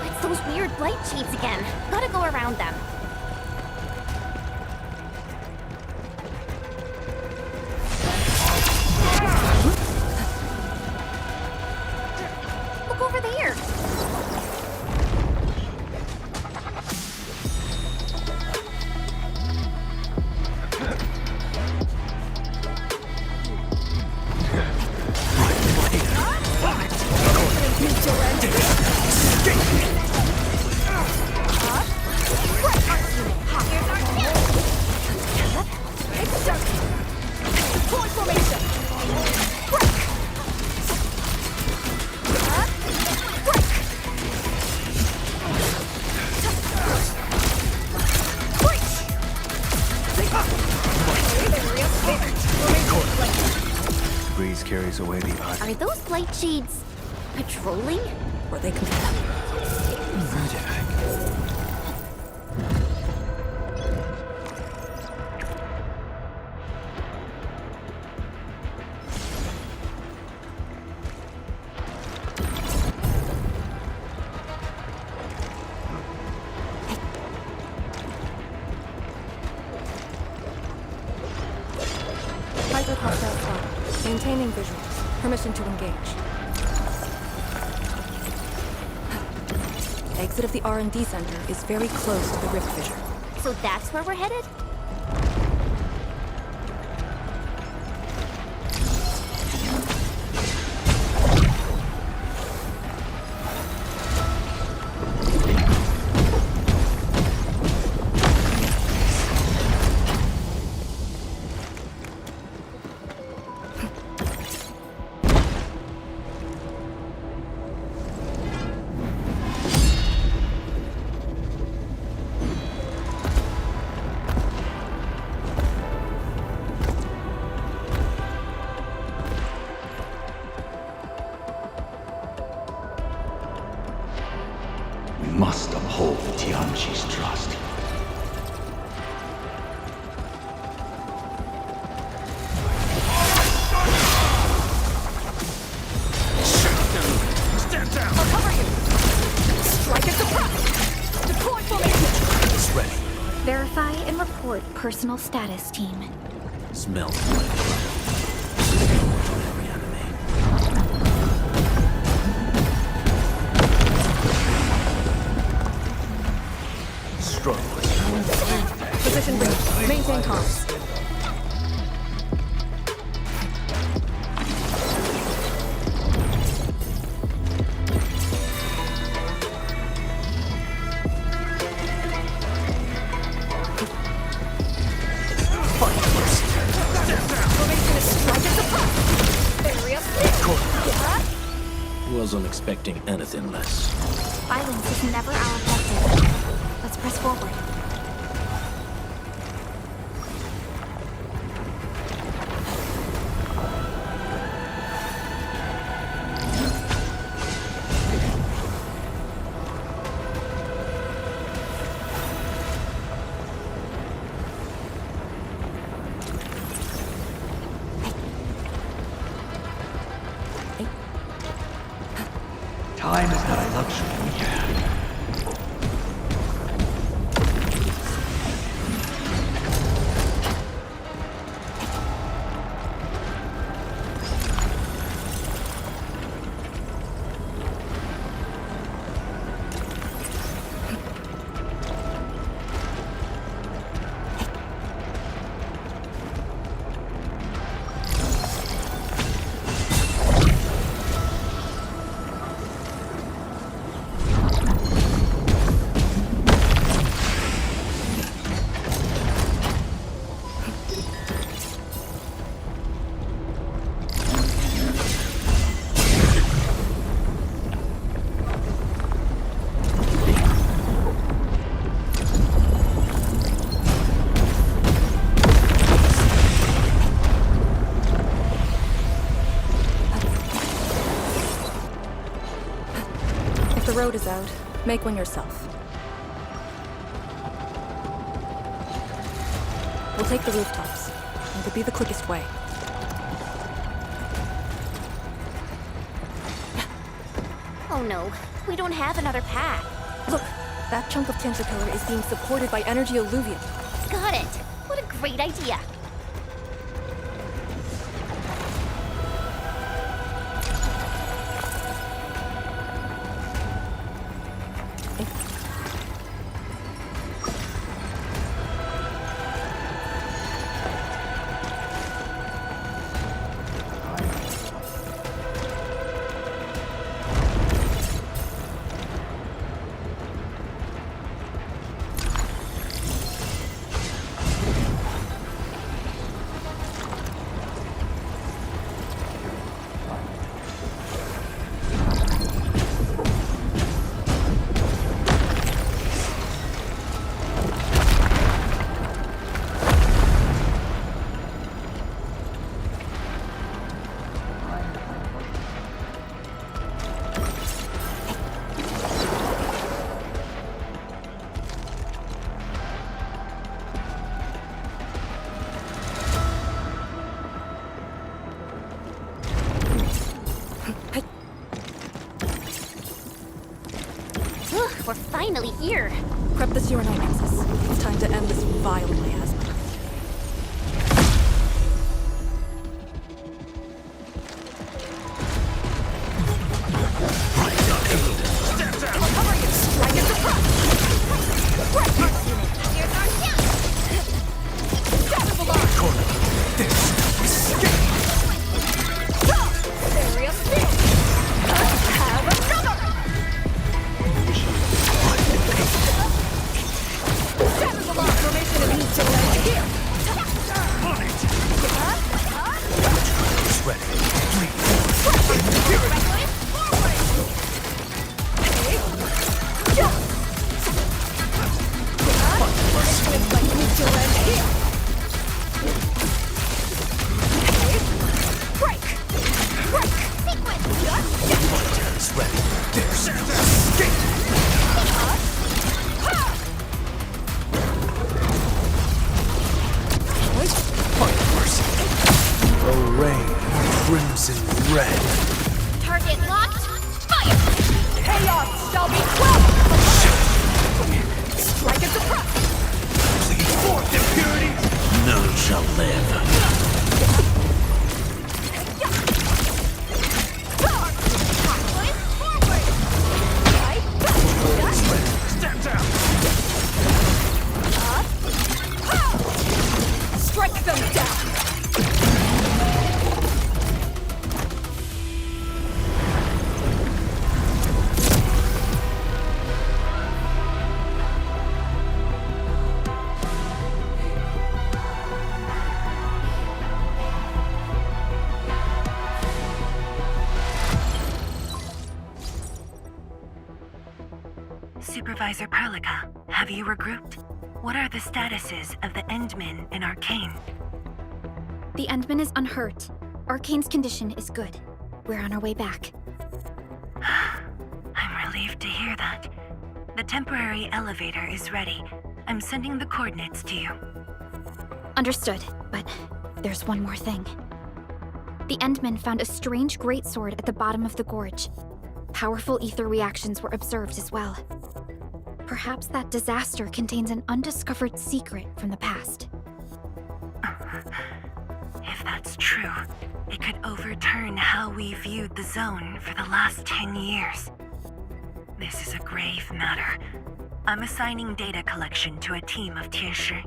It's those weird light shades again. Gotta go around them. Look over there. Breeze carries away the odd. Are those light shades patrolling? Or they can... Pilot hostile spot. Maintaining visuals. Permission to engage. Exit of the R&D Center is very close to the rift fissure. So that's where we're headed? We must uphold the Tianqi's trust. Stand down! I'll cover you! Strike at the front! Deploy formation! It's ready. Verify and report personal status, team. Smells like every enemy. Strong. Position ready. Maintain comms. Wasn't expecting anything less. Violence is never our objective. Let's press forward. Time is not a luxury we have. road is out. Make one yourself. We'll take the rooftops. It'll be the quickest way. Oh no, we don't have another path. Look, that chunk of Caterpillar is being supported by energy alluvium. Got it. What a great idea. We're finally here. Prep the sewer night nexus. It's time to end this vile miasma. Target locked. Fire! Chaos shall be quelled! Strike and suppress! Plead forth impurity! None shall live. Stand down! Strike them down! Supervisor Perlica, have you regrouped? What are the statuses of the Endmen in Arcane? The Endman is unhurt. Arcane's condition is good. We're on our way back. I'm relieved to hear that. The temporary elevator is ready. I'm sending the coordinates to you. Understood, but there's one more thing. The Endmen found a strange greatsword at the bottom of the gorge. Powerful ether reactions were observed as well. Perhaps that disaster contains an undiscovered secret from the past. If that's true, it could overturn how we viewed the zone for the last 10 years. This is a grave matter. I'm assigning data collection to a team of Tieshi.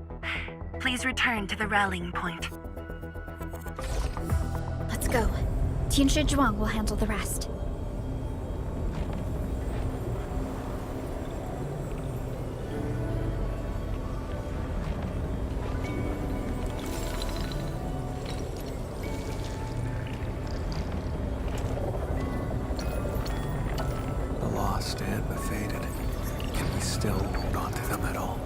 Please return to the rallying point. Let's go. Tianshi Zhuang will handle the rest. And the faded. Can we still hold on to them at all?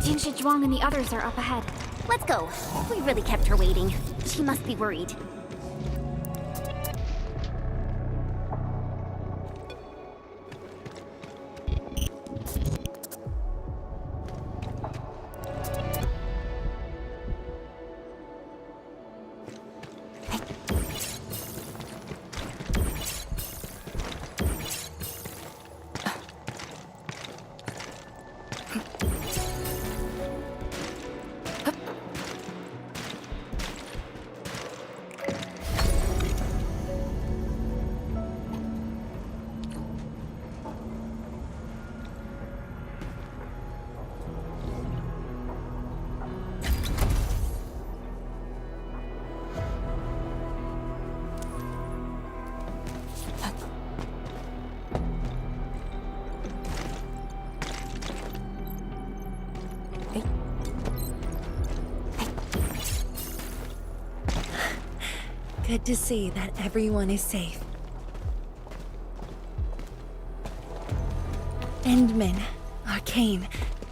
Tianxia Zhuang and the others are up ahead. Let's go. We really kept her waiting. She must be worried. Good to see that everyone is safe. Endman, Arcane,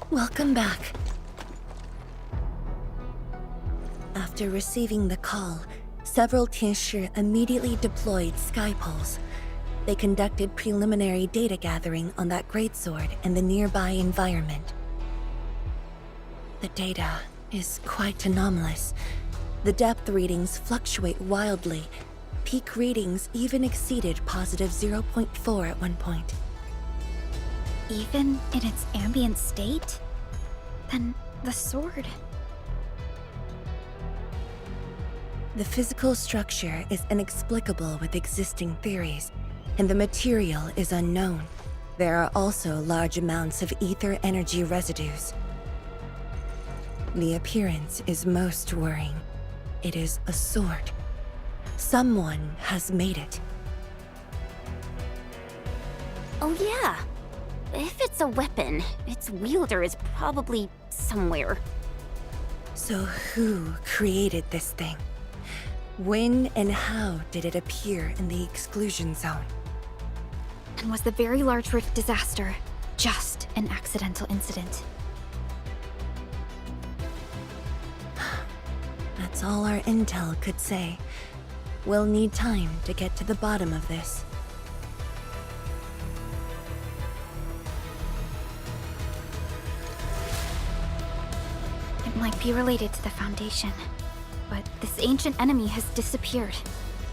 welcome back. After receiving the call, several Tianxia immediately deployed skypoles. They conducted preliminary data gathering on that greatsword and the nearby environment. The data is quite anomalous. The depth readings fluctuate wildly. Peak readings even exceeded positive 0.4 at one point. Even in its ambient state? Then the sword... The physical structure is inexplicable with existing theories, and the material is unknown. There are also large amounts of ether energy residues. The appearance is most worrying. It is a sword. Someone has made it. Oh yeah. If it's a weapon, its wielder is probably somewhere. So who created this thing? When and how did it appear in the exclusion zone? And was the Very Large Rift disaster just an accidental incident? That's all our intel could say. We'll need time to get to the bottom of this. It might be related to the Foundation, but this ancient enemy has disappeared.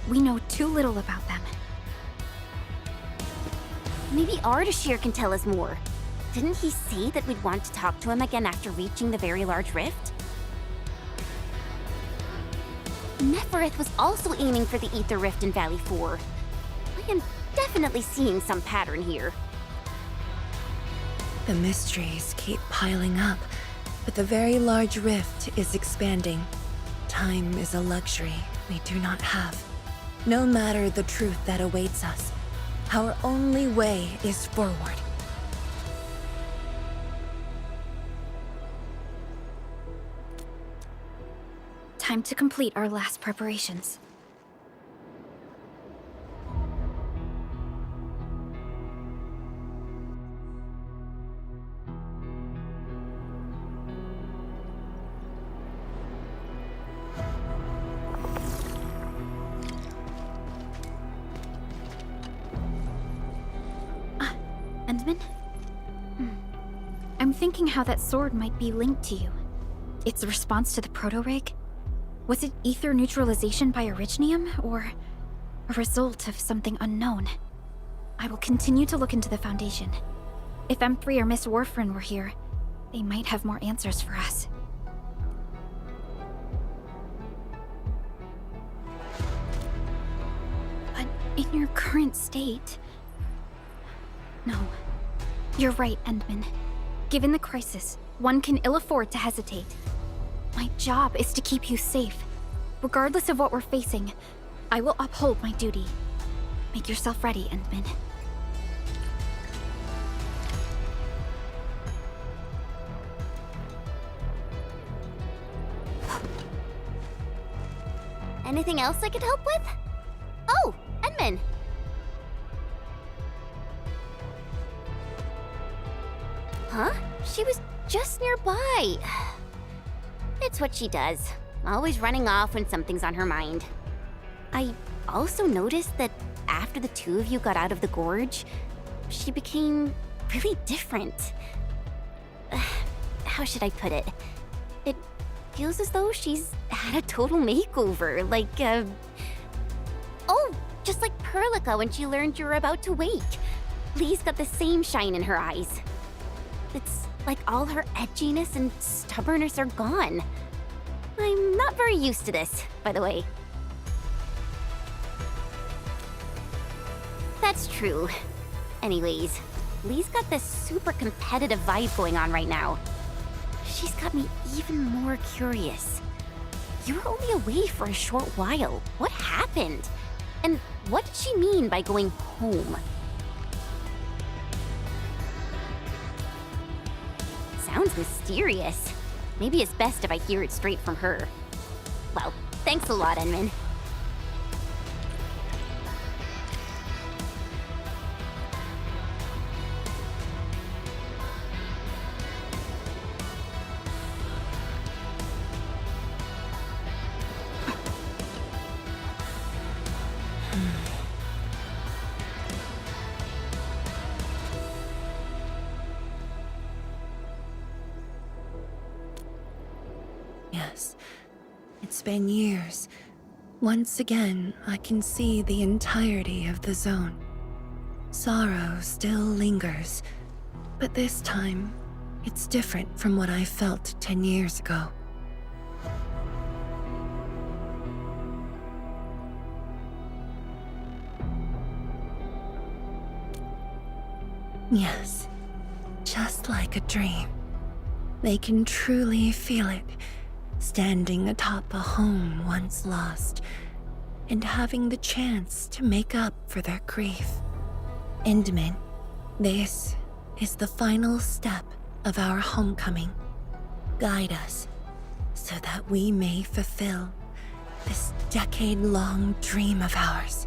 We know too little about them. Maybe Ardashir can tell us more. Didn't he say that we'd want to talk to him again after reaching the Very Large Rift? Nefereth was also aiming for the Ether Rift in Valley 4. I am definitely seeing some pattern here. The mysteries keep piling up, but the Very Large Rift is expanding. Time is a luxury we do not have. No matter the truth that awaits us, our only way is forward. Time to complete our last preparations. Endman? I'm thinking how that sword might be linked to you. Its response to the proto-rig? Was it ether neutralization by Originium, or a result of something unknown? I will continue to look into the Foundation. If M3 or Miss Warfrin were here, they might have more answers for us. But in your current state... No. You're right, Endman. Given the crisis, one can ill afford to hesitate. My job is to keep you safe. Regardless of what we're facing, I will uphold my duty. Make yourself ready, Endman. Anything else I could help with? Oh, Endman! Huh? She was just nearby. It's what she does, always running off when something's on her mind. I also noticed that after the two of you got out of the gorge, she became really different. How should I put it? It feels as though she's had a total makeover, Oh, just like Perlica when she learned you were about to wake. Lee's got the same shine in her eyes. It's like all her edginess and stubbornness are gone. I'm not very used to this, by the way. That's true. Anyways, Lee's got this super competitive vibe going on right now. She's got me even more curious. You were only away for a short while. What happened? And what did she mean by going home? Sounds mysterious. Maybe it's best if I hear it straight from her. Well, thanks a lot, Enman. Yes, it's been years. Once again, I can see the entirety of the zone. Sorrow still lingers, but this time, it's different from what I felt 10 years ago. Yes, just like a dream. They can truly feel it, standing atop a home once lost, and having the chance to make up for their grief. Endman, this is the final step of our homecoming. Guide us, so that we may fulfill this decade-long dream of ours.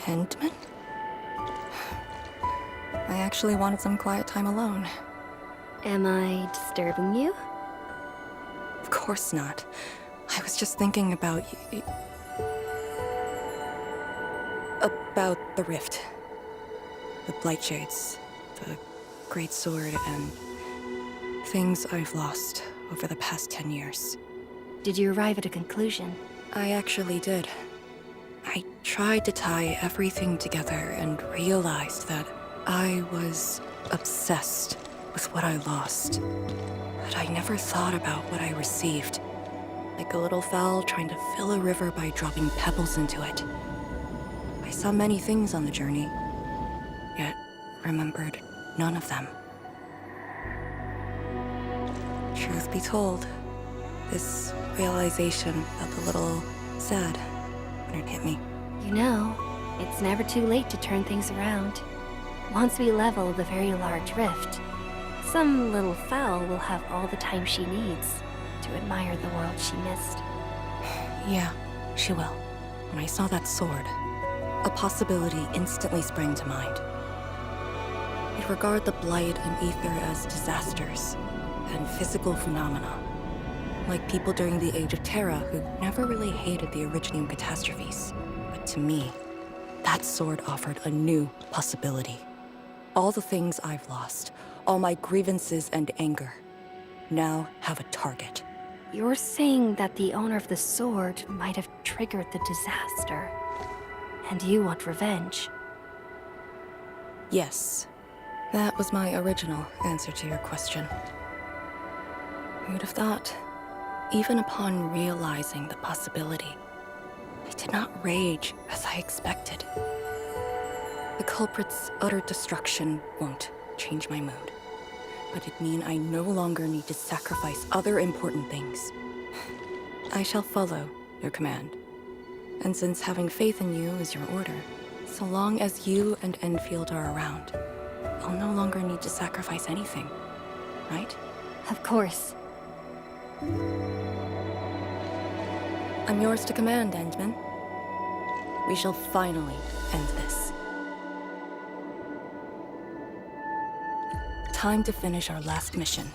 Endman? I actually wanted some quiet time alone. Am I disturbing you? Of course not. I was just thinking about about the rift. The Blightshades, the Great Sword, and things I've lost over the past 10 years. Did you arrive at a conclusion? I actually did. I tried to tie everything together and realized that I was obsessed with what I lost. But I never thought about what I received. Like a little fowl trying to fill a river by dropping pebbles into it. I saw many things on the journey, yet remembered none of them. Truth be told, this realization felt a little sad when it hit me. You know, it's never too late to turn things around. Once we level the very large rift, some little fowl will have all the time she needs to admire the world she missed. Yeah, she will. When I saw that sword, a possibility instantly sprang to mind. We'd regard the Blight and Ether as disasters and physical phenomena, like people during the Age of Terra who never really hated the Originium catastrophes. But to me, that sword offered a new possibility. All the things I've lost, all my grievances and anger, now have a target. You're saying that the owner of the sword might have triggered the disaster, and you want revenge? Yes, that was my original answer to your question. Who'd have thought? Even upon realizing the possibility, I did not rage as I expected. The culprit's utter destruction won't change my mood, but it'd mean I no longer need to sacrifice other important things. I shall follow your command. And since having faith in you is your order, so long as you and Endfield are around, I'll no longer need to sacrifice anything, right? Of course. I'm yours to command, Endman. We shall finally end this. Time to finish our last mission.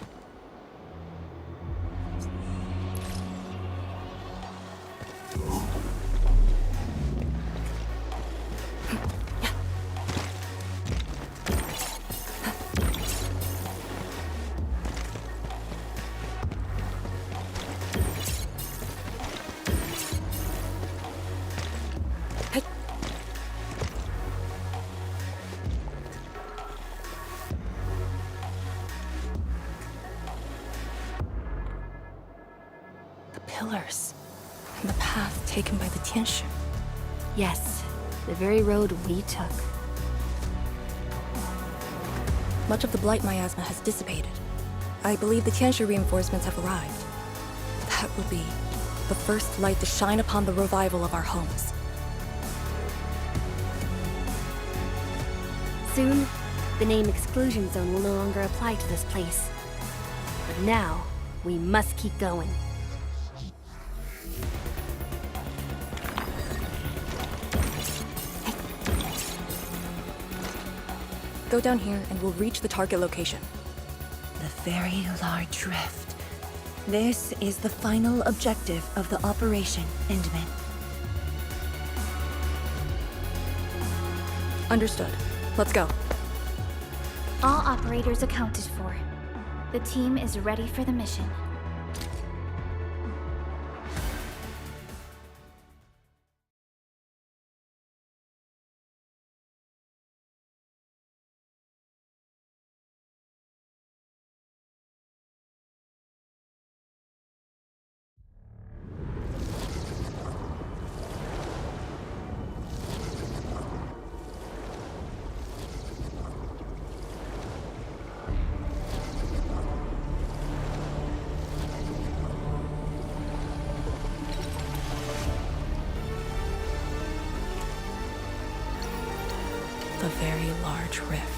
Pillars, and the path taken by the Tianshu. Yes, the very road we took. Much of the blight miasma has dissipated. I believe the Tianshu reinforcements have arrived. That will be the first light to shine upon the revival of our homes. Soon, the name Exclusion Zone will no longer apply to this place. But now, we must keep going. Go down here and we'll reach the target location. The very large rift. This is the final objective of the operation, Endman. Understood. Let's go. All operators accounted for. The team is ready for the mission. The very large rift.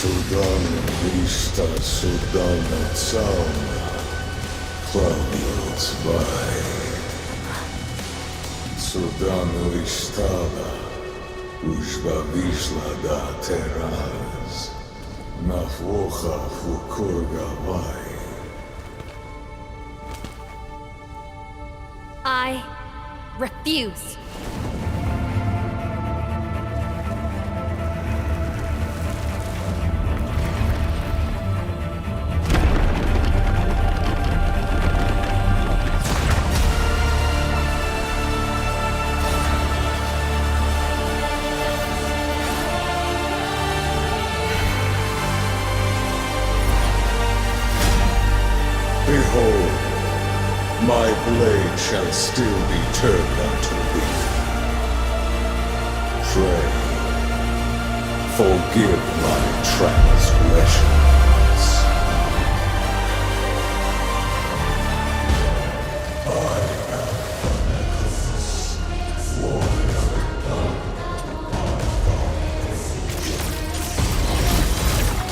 Судана Виста, Судана Цауна, Клавиус Бай. Судана Вистала, Ужба вишла да тераз, Нафлоха Фукургавай. I refuse. Behold, my blade shall still be turned unto thee. Pray, forgive my transgressions.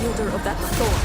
Wielder of that sword.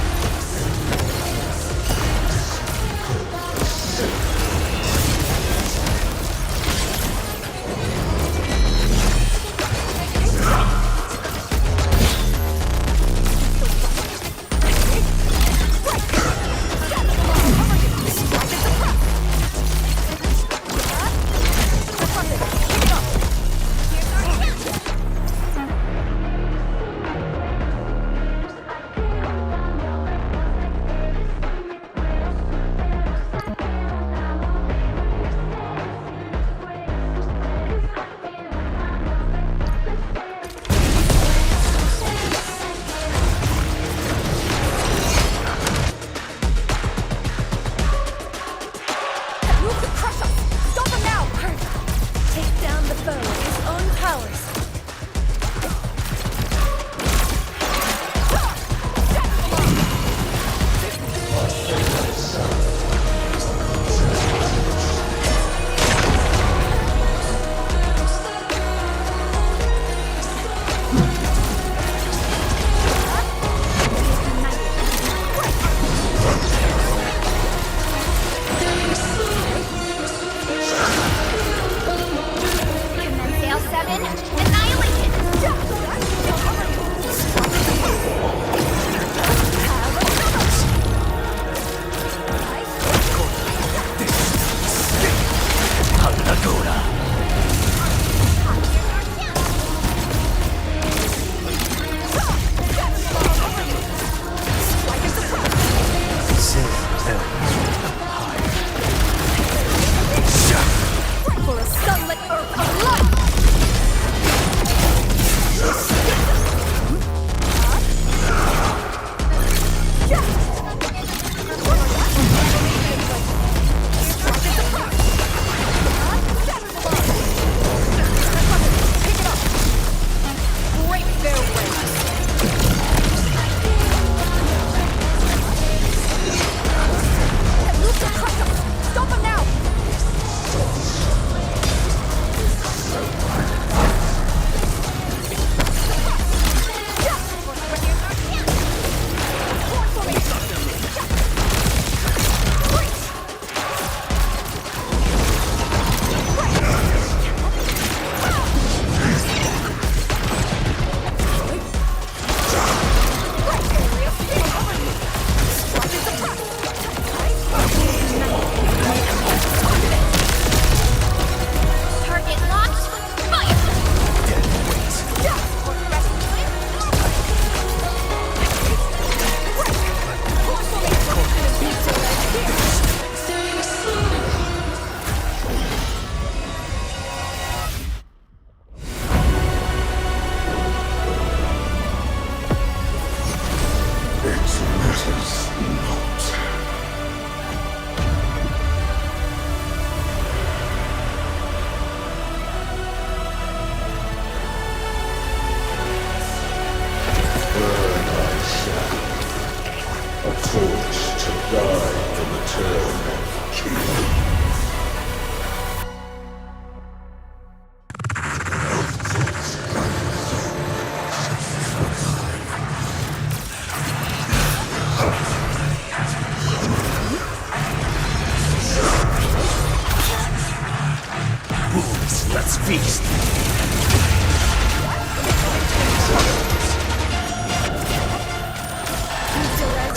Let's feast.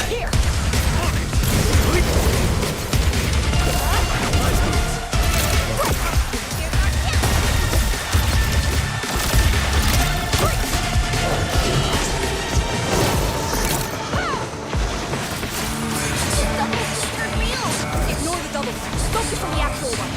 Here. Ignore the double. Focus on the actual one.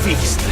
feast.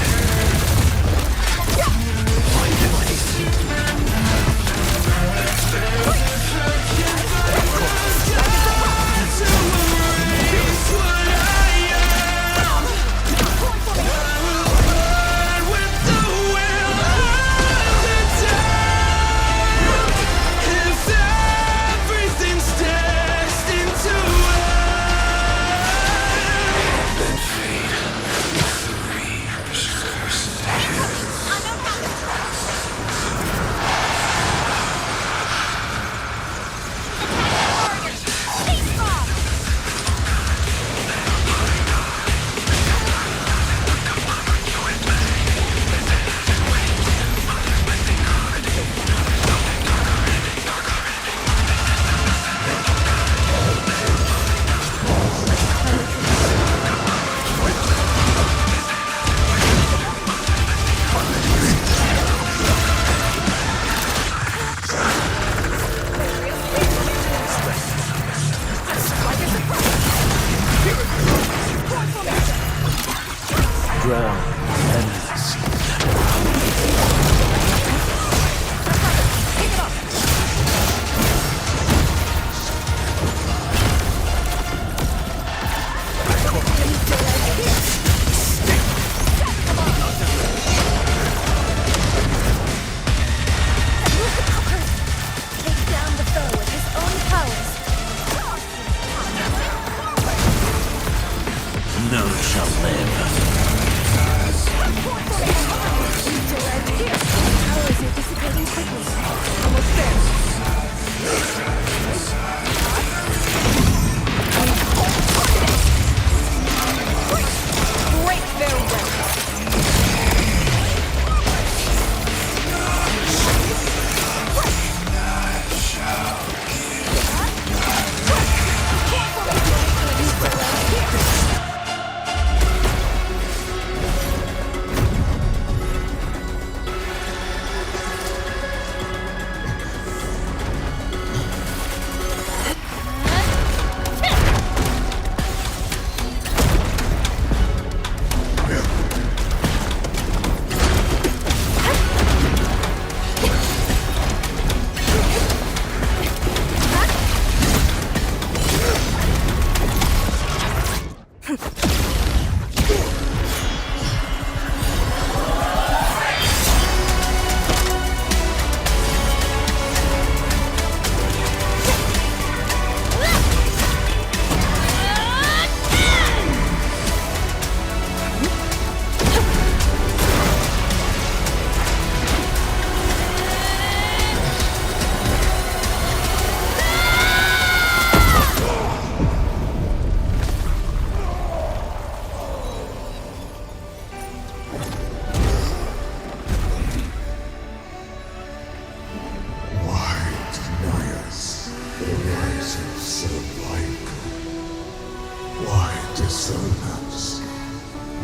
dissonance,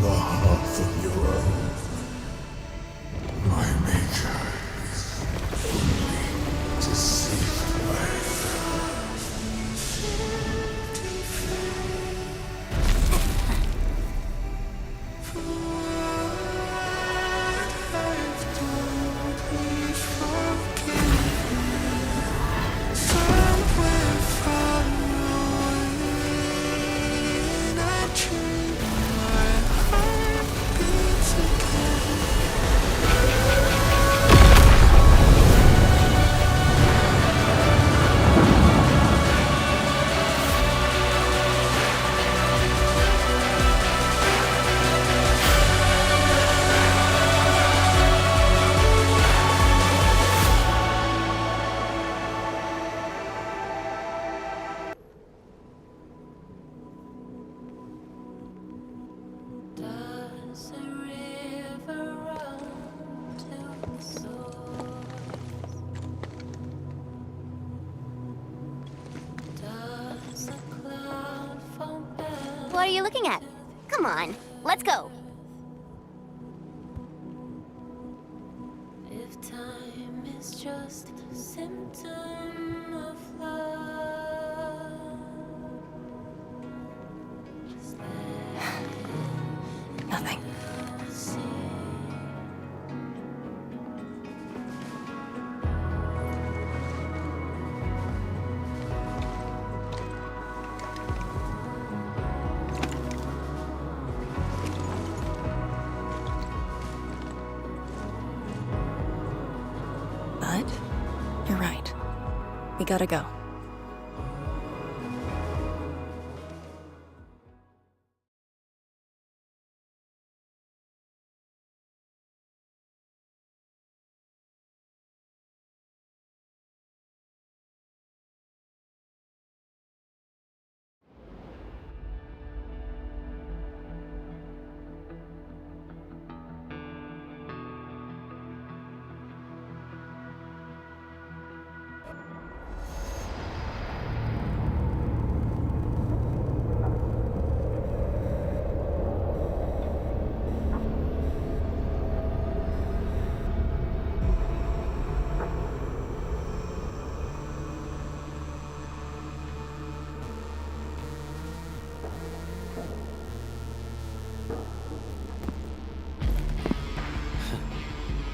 the hearth of your own. My maker is fully deceived by What are you looking at? Come on, let's go. If time is just a symptom of love, Nothing. gotta go.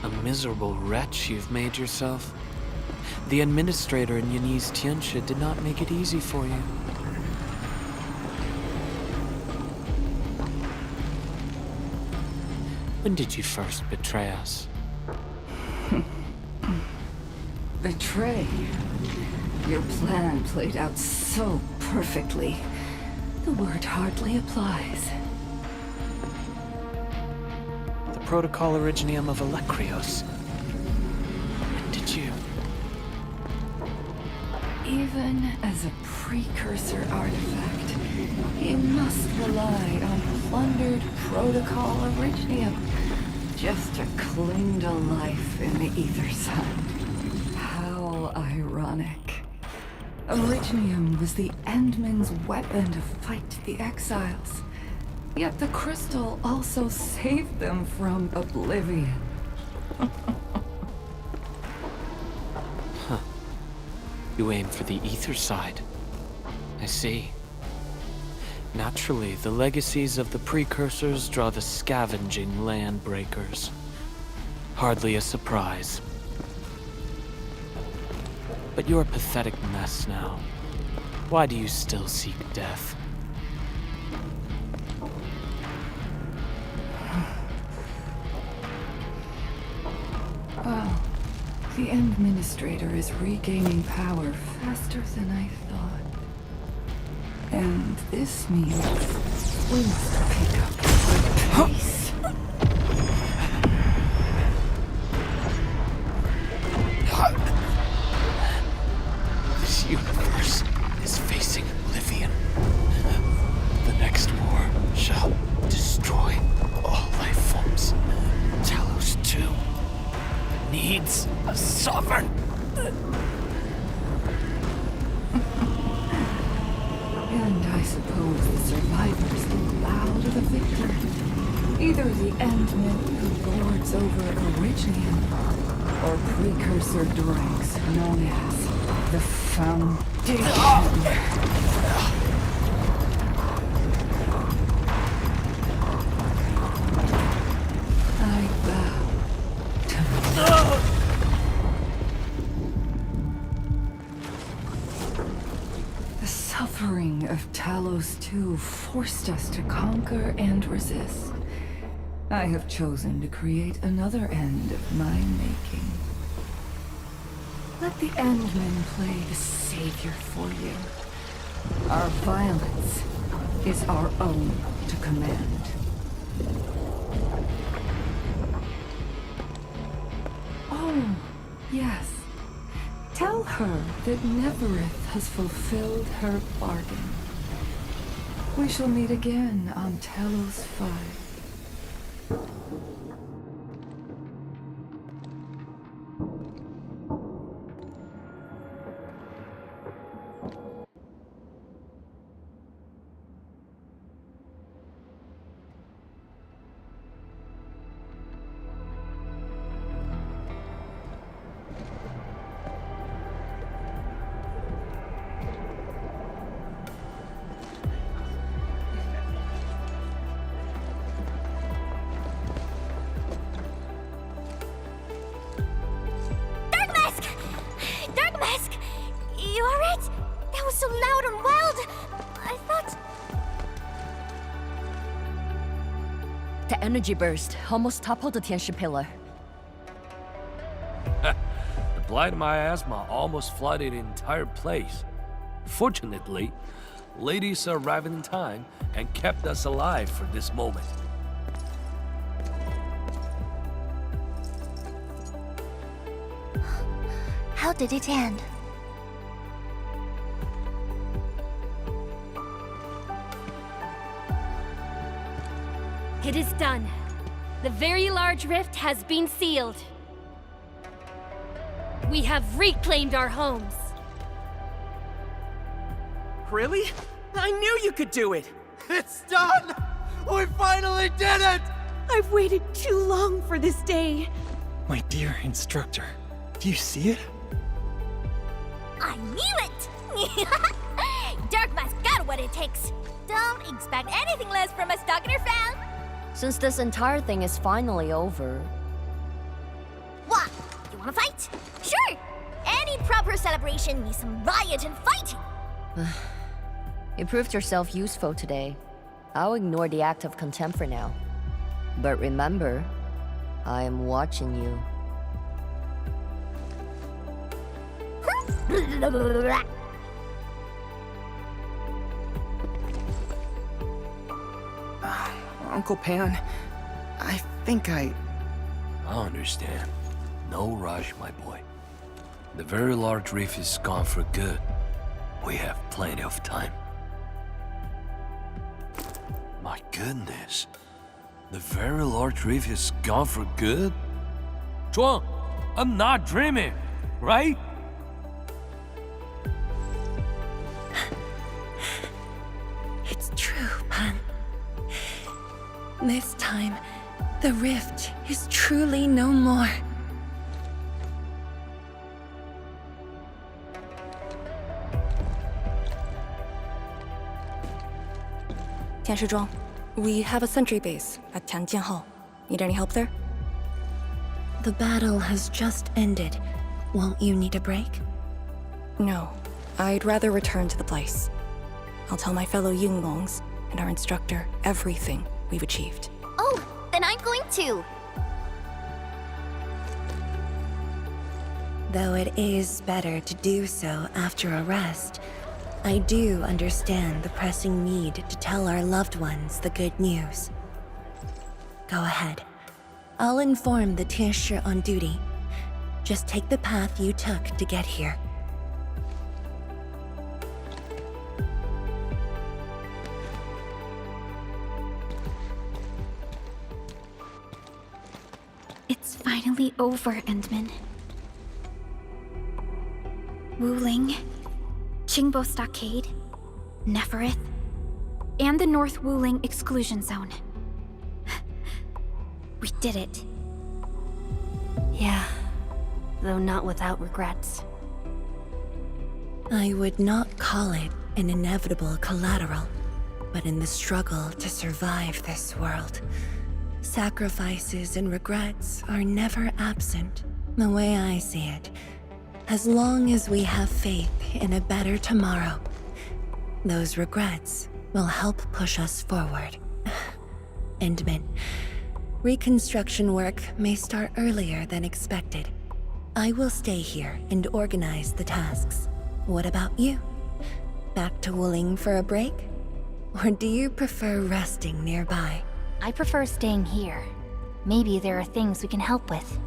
A miserable wretch you've made yourself. The administrator in Yanni's Tianxia did not make it easy for you. When did you first betray us? Betray? Your plan played out so perfectly. The word hardly applies. The Protocol Originium of Electrios. When did you? Even as a precursor artifact, you must rely on plundered Protocol Originium just to cling to life in the Ether Sun. How ironic. Originium was the Endmen's weapon to fight the Exiles. Yet the crystal also saved them from oblivion. Huh. You aim for the ether side. I see. Naturally, the legacies of the precursors draw the scavenging land breakers. Hardly a surprise. But you're a pathetic mess now. Why do you still seek death? Well, the Administrator is regaining power faster than I thought. And this means we must pick up the pace. This universe is facing oblivion. The next war shall destroy all life forms. Talos 2 needs a sovereign. And I suppose the survivors will bow to the victor. Either the Endman who lords over Originium, or precursor droids known as the Foundation. I bow to the suffering of Talos 2 forced us to conquer and resist. I have chosen to create another end of my making. Let the Endmen play the savior for you. Our violence is our own to command. Oh, yes. Tell her that Neverith has fulfilled her bargain. We shall meet again on Talos 5. So loud and wild! I thought... The energy burst almost toppled the Tianxia pillar. The blight miasma almost flooded the entire place. Fortunately, ladies arrived in time and kept us alive for this moment. How did it end? It is done. The very large rift has been sealed. We have reclaimed our homes. Really? I knew you could do it! It's done! We finally did it! I've waited too long for this day. My dear instructor, do you see it? I knew it! Darkma's got what it takes. Don't expect anything less from a Stalker fan. Since this entire thing is finally over... What? You wanna fight? Sure! Any proper celebration needs some riot and fighting. You proved yourself useful today. I'll ignore the act of contempt for now. But remember, I am watching you. Uncle Pan, I think I understand. No rush, my boy. The very large reef is gone for good. We have plenty of time. My goodness. The very large reef is gone for good? Zhuang, I'm not dreaming, right? It's true, Pan. This time, the rift is truly no more. Tianshizhuang, we have a sentry base at Tianjian Hall. Need any help there? The battle has just ended. Won't you need a break? No. I'd rather return to the place. I'll tell my fellow Yinglongs and our instructor everything we've achieved. Oh, then I'm going to. Though it is better to do so after a rest, I do understand the pressing need to tell our loved ones the good news. Go ahead. I'll inform the Tieshi on duty. Just take the path you took to get here. It's finally over, Endman. Wuling, Qingbo Stockade, Neferith, and the North Wuling Exclusion Zone. We did it. Yeah, though not without regrets. I would not call it an inevitable collateral, but in the struggle to survive this world, sacrifices and regrets are never absent. The way I see it, as long as we have faith in a better tomorrow, those regrets will help push us forward. Endman, reconstruction work may start earlier than expected. I will stay here and organize the tasks. What about you? Back to Wuling for a break? Or do you prefer resting nearby? I prefer staying here. Maybe there are things we can help with.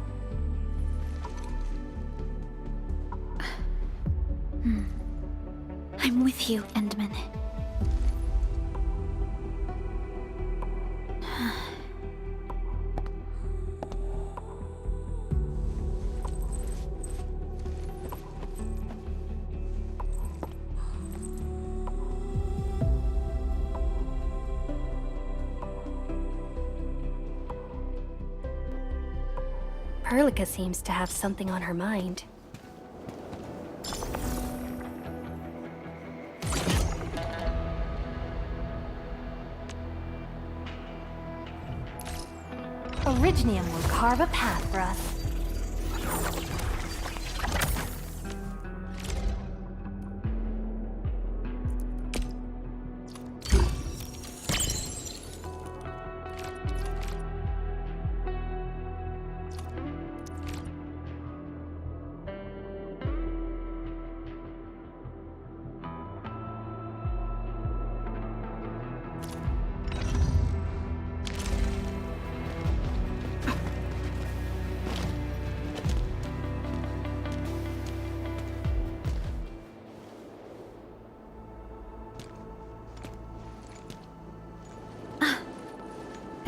I'm with you, Endman. Perlica seems to have something on her mind. Originium will carve a path for us.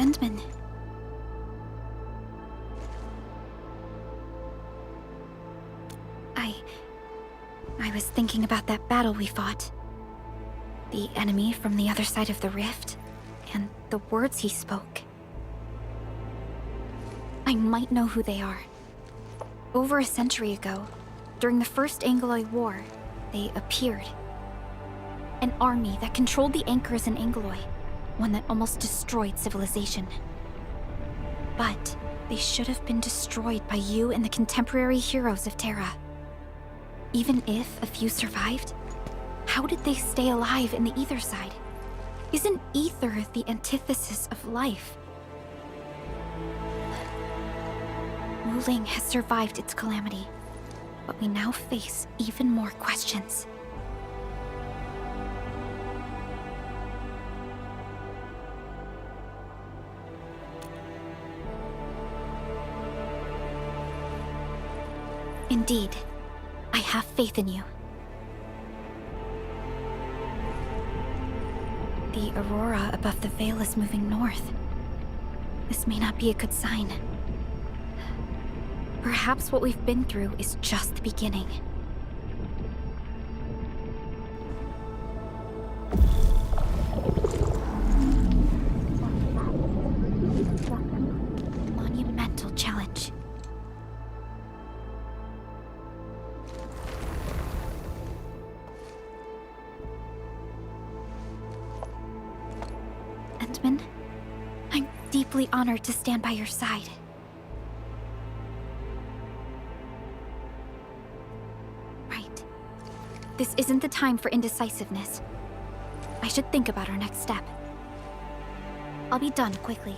Endman. I was thinking about that battle we fought. The enemy from the other side of the rift, and the words he spoke. I might know who they are. Over a century ago, during the First Angloid War, they appeared. An army that controlled the anchors in Angloy, one that almost destroyed civilization. But they should have been destroyed by you and the contemporary heroes of Terra. Even if a few survived, how did they stay alive in the ether side? Isn't ether the antithesis of life? Wuling has survived its calamity, but we now face even more questions. Indeed, I have faith in you. The aurora above the veil is moving north. This may not be a good sign. Perhaps what we've been through is just the beginning. Monumental challenge. Endman, I'm deeply honored to stand by your side. Right. This isn't the time for indecisiveness. I should think about our next step. I'll be done quickly.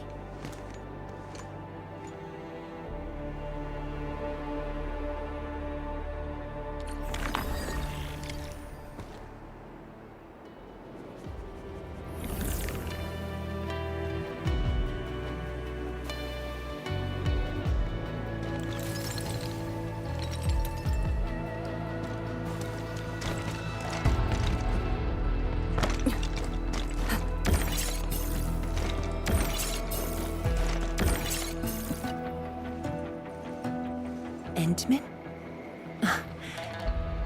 Endman?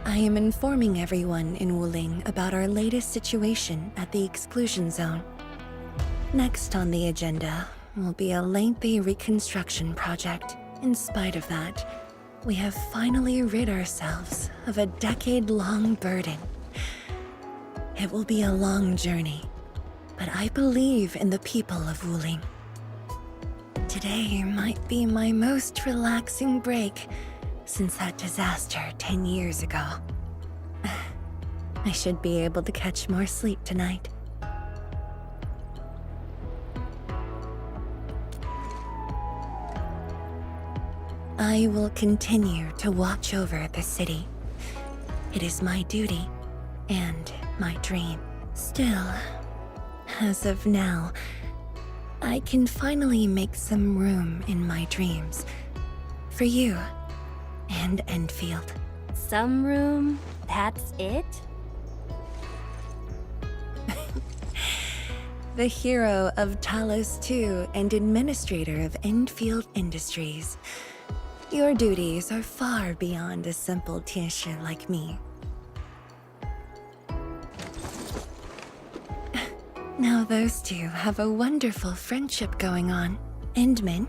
I am informing everyone in Wuling about our latest situation at the exclusion zone. Next on the agenda will be a lengthy reconstruction project. In spite of that, we have finally rid ourselves of a decade-long burden. It will be a long journey, but I believe in the people of Wuling. Today might be my most relaxing break since that disaster 10 years ago. I should be able to catch more sleep tonight. I will continue to watch over the city. It is my duty and my dream. Still, as of now, I can finally make some room in my dreams for you and Endfield. Some room? That's it? The hero of Talos II and administrator of Endfield Industries. Your duties are far beyond a simple Tianshi like me. Now those two have a wonderful friendship going on. Endman,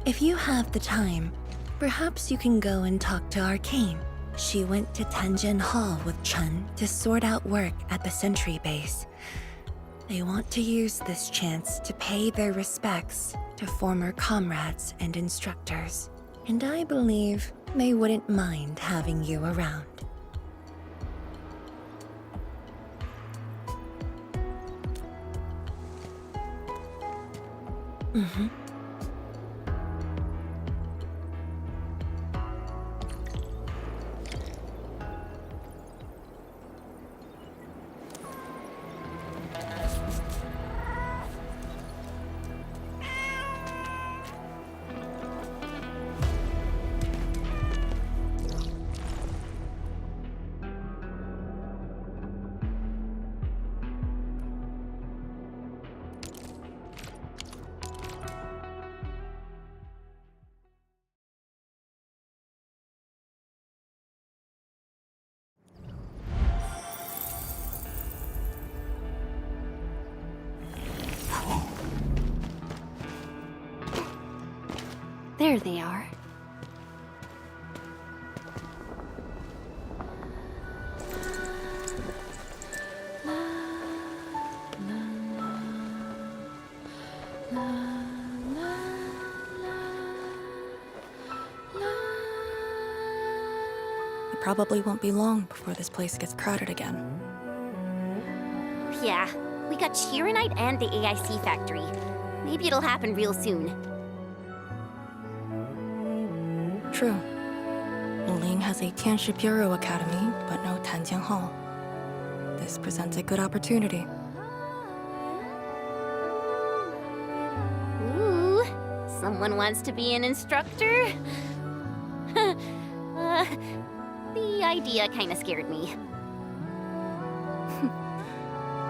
if you have the time, perhaps you can go and talk to Arcane. She went to Tanjin Hall with Chun to sort out work at the Sentry base. They want to use this chance to pay their respects to former comrades and instructors. And I believe they wouldn't mind having you around. Mm-hmm. There they are. It probably won't be long before this place gets crowded again. Yeah, we got Chironite and the AIC factory. Maybe it'll happen real soon. True. Wuling has a Tianshi Bureau Academy, but no Tanjian Hall. This presents a good opportunity. Ooh, someone wants to be an instructor? The idea kinda scared me.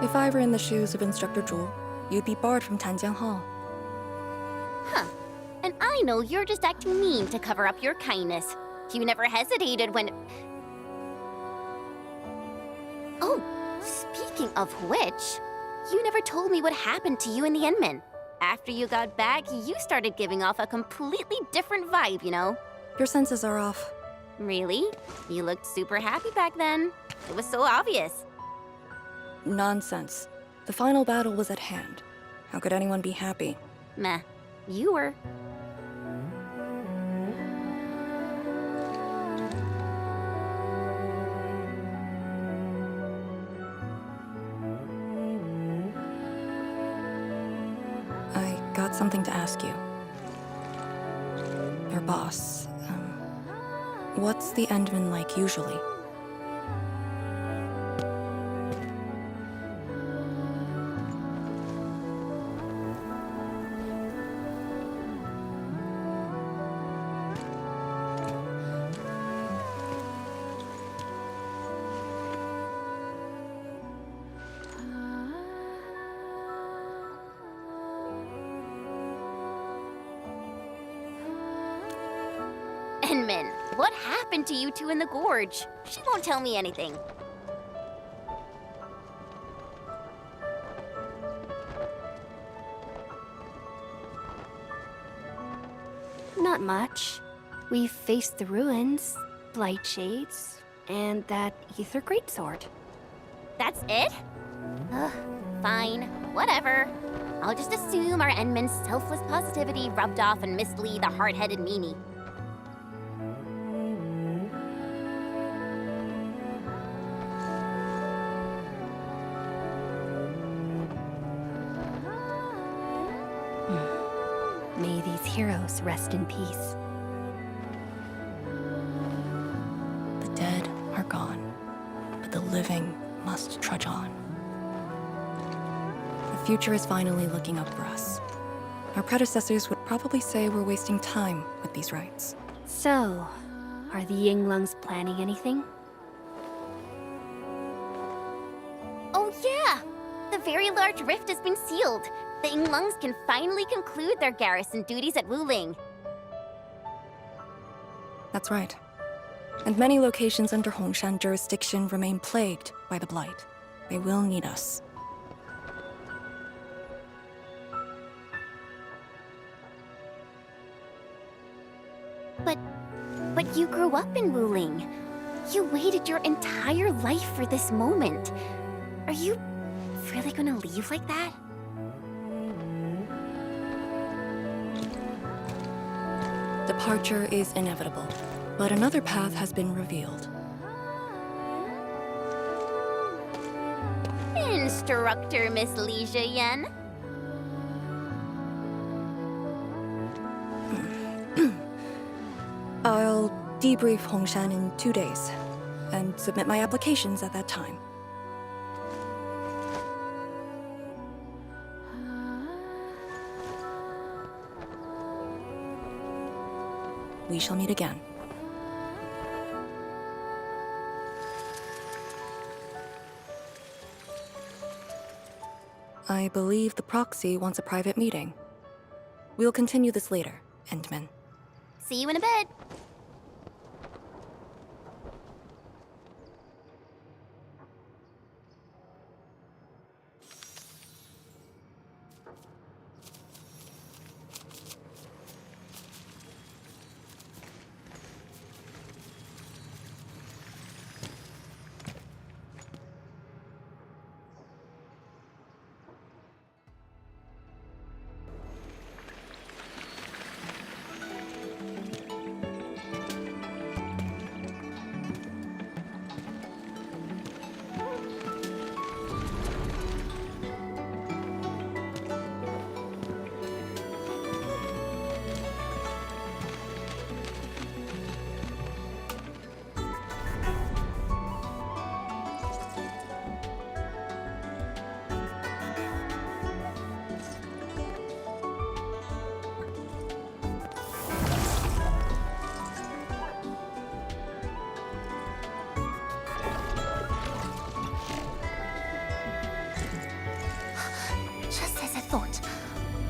If I were in the shoes of Instructor Zhu, you'd be barred from Tanjian Hall. Huh. And I know you're just acting mean to cover up your kindness. You never hesitated when... Oh, speaking of which, you never told me what happened to you and the Enman. After you got back, you started giving off a completely different vibe, you know? Your senses are off. Really? You looked super happy back then. It was so obvious. Nonsense. The final battle was at hand. How could anyone be happy? Meh. You were. I got something to ask you. Your boss, what's the Endman like usually? Enman, what happened to you two in the gorge? She won't tell me anything. Not much. We've faced the ruins, blight shades, and that ether greatsword. That's it? Ugh, fine, whatever. I'll just assume our Enman's selfless positivity rubbed off on Miss Lee, the hard-headed meanie. May these heroes rest in peace. The dead are gone, but the living must trudge on. The future is finally looking up for us. Our predecessors would probably say we're wasting time with these rites. So, are the Yinglungs planning anything? Oh yeah! The very large rift has been sealed. The Yinglungs can finally conclude their garrison duties at Wuling. That's right. And many locations under Hongshan jurisdiction remain plagued by the Blight. They will need us. But you grew up in Wuling. You waited your entire life for this moment. Are you really gonna leave like that? Departure is inevitable, but another path has been revealed. Instructor Miss Li Zheyan. I'll debrief Hongshan in 2 days, and submit my applications at that time. We shall meet again. I believe the proxy wants a private meeting. We'll continue this later, Endman. See you in a bit.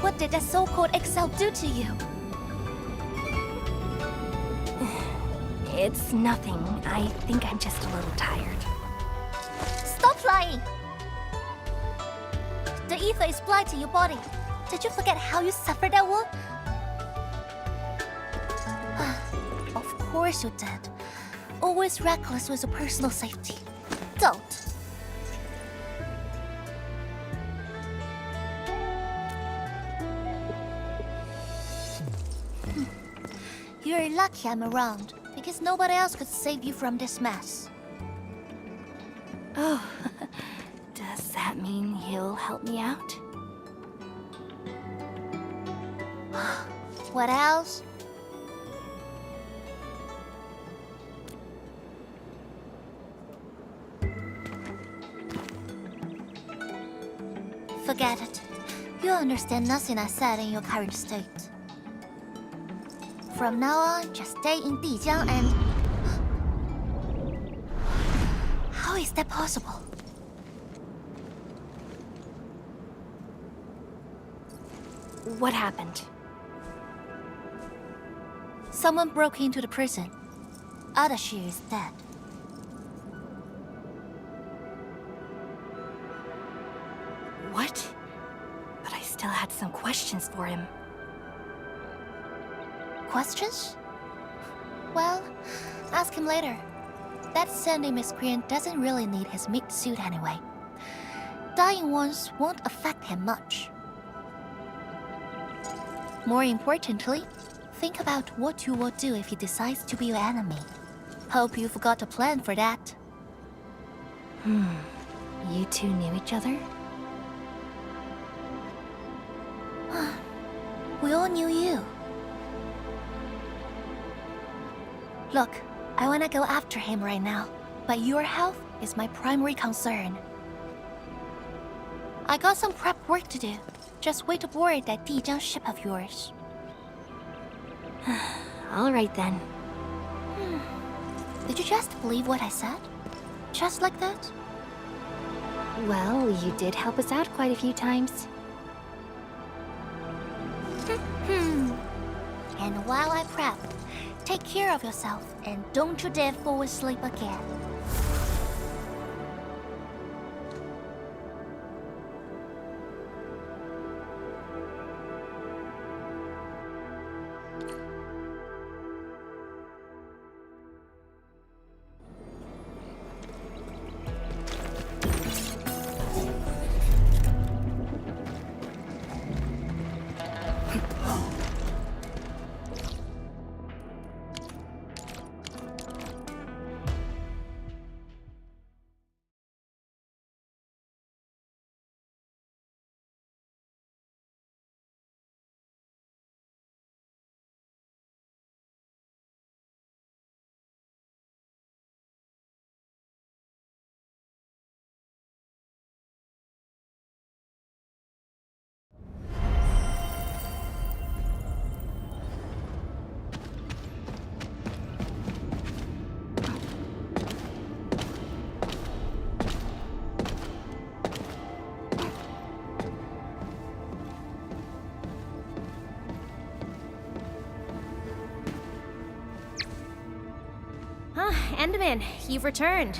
What did that so-called Excel do to you? It's nothing. I think I'm just a little tired. Stop lying! The ether is blind to your body. Did you forget how you suffered that wound? Of course you did. Always reckless with your personal safety. Don't. You're lucky I'm around, because nobody else could save you from this mess. Oh, does that mean he'll help me out? What else? Forget it. You'll understand nothing I said in your current state. From now on, just stay in Dijiang and... How is that possible? What happened? Someone broke into the prison. Adashi is dead. What? But I still had some questions for him. Questions? Well, ask him later. That sandy miscreant doesn't really need his meat suit anyway. Dying once won't affect him much. More importantly, think about what you will do if he decides to be your enemy. Hope you've got a plan for that. You two knew each other? We all knew you. Look, I wanna go after him right now, but your health is my primary concern. I got some prep work to do. Just wait aboard that Dijiang ship of yours. All right then. Did you just believe what I said? Just like that? Well, you did help us out quite a few times. And while I prep, take care of yourself and don't you dare fall asleep again. Endman, you've returned.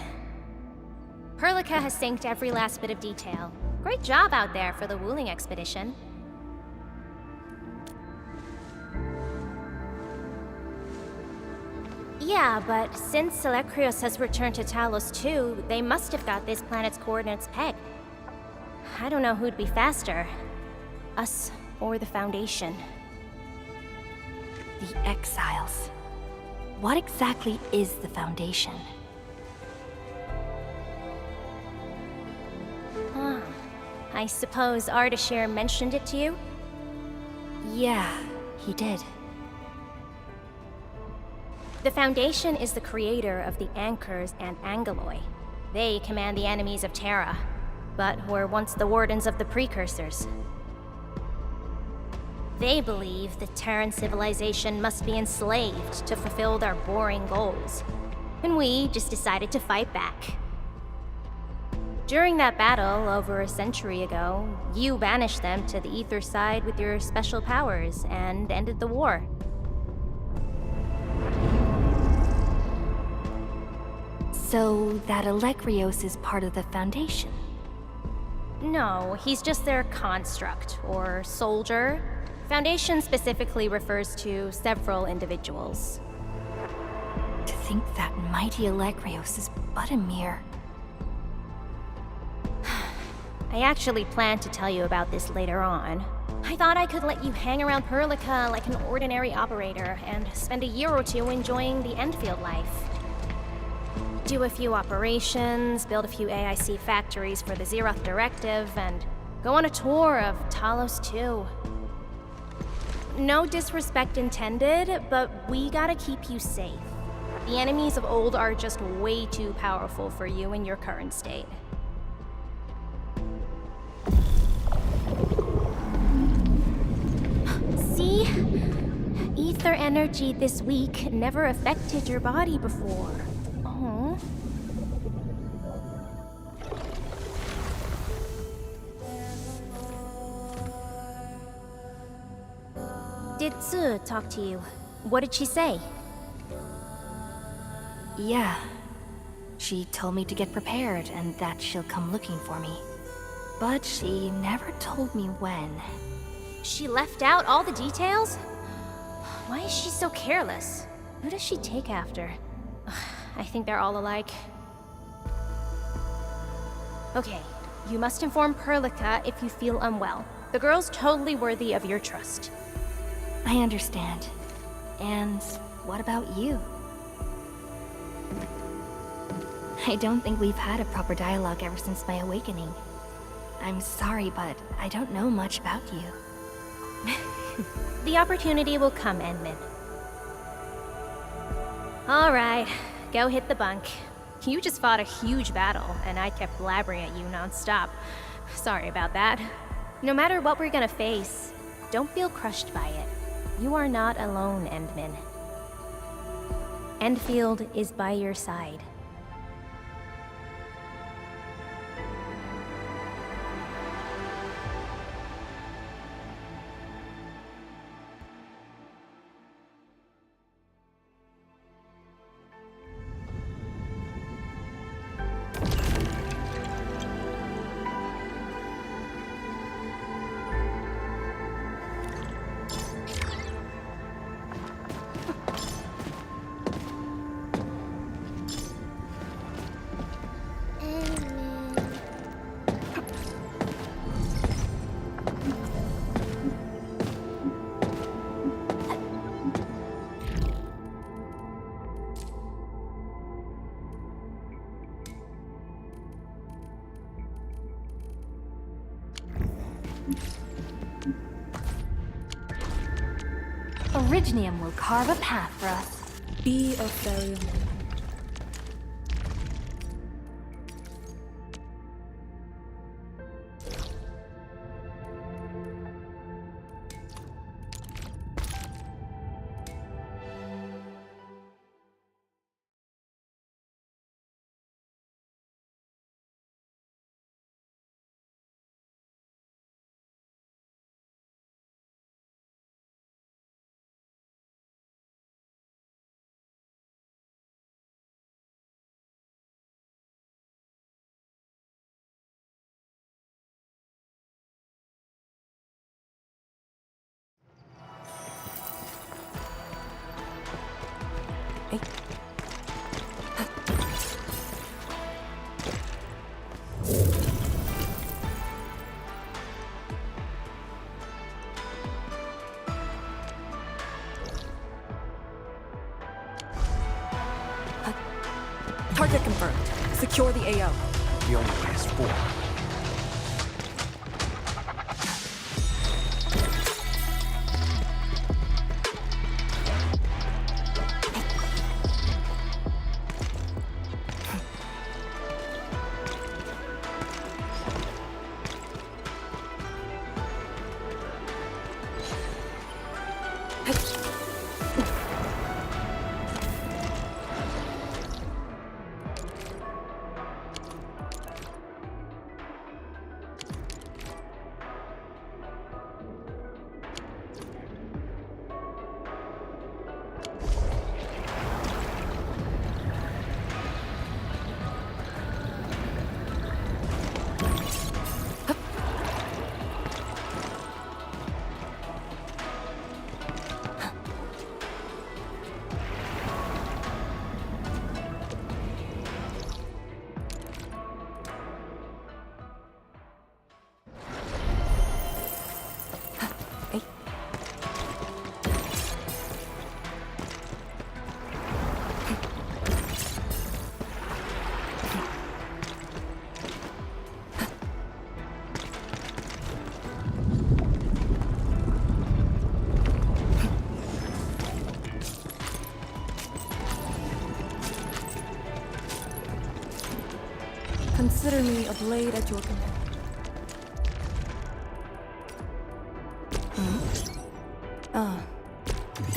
Perlica has synced every last bit of detail. Great job out there for the Wuling expedition. Yeah, but since Selekrios has returned to Talos too, they must have got this planet's coordinates pegged. I don't know who'd be faster, us or the Foundation. The Exiles. What exactly is the Foundation? I suppose Ardashir mentioned it to you? Yeah, he did. The Foundation is the creator of the Anchors and Angeloi. They command the enemies of Terra, but were once the wardens of the Precursors. They believe that Terran civilization must be enslaved to fulfill their boring goals. And we just decided to fight back. During that battle over a century ago, you banished them to the ether side with your special powers and ended the war. So that Alekrios is part of the Foundation? No, he's just their construct, or soldier. Foundation specifically refers to several individuals. To think that mighty Alekrios is but a mere... I actually planned to tell you about this later on. I thought I could let you hang around Perlica like an ordinary operator and spend a year or two enjoying the Endfield life. Do a few operations, build a few AIC factories for the Zeroth Directive, and go on a tour of Talos 2. No disrespect intended, but we gotta keep you safe. The enemies of old are just way too powerful for you in your current state. See? Ether energy this week never affected your body before. Oh. Did Tsu talk to you? What did she say? Yeah. She told me to get prepared and that she'll come looking for me. But she never told me when. She left out all the details? Why is she so careless? Who does she take after? I think they're all alike. Okay, you must inform Perlica if you feel unwell. The girl's totally worthy of your trust. I understand. And what about you? I don't think we've had a proper dialogue ever since my awakening. I'm sorry, but I don't know much about you. The opportunity will come, Endman. Alright, go hit the bunk. You just fought a huge battle, and I kept blabbering at you non-stop. Sorry about that. No matter what we're gonna face, don't feel crushed by it. You are not alone, Endman. Endfield is by your side. Originium will carve a path for us. Be a fairy woman. Target confirmed. Secure the AO. The only way is forward. Consider me a blade at your command.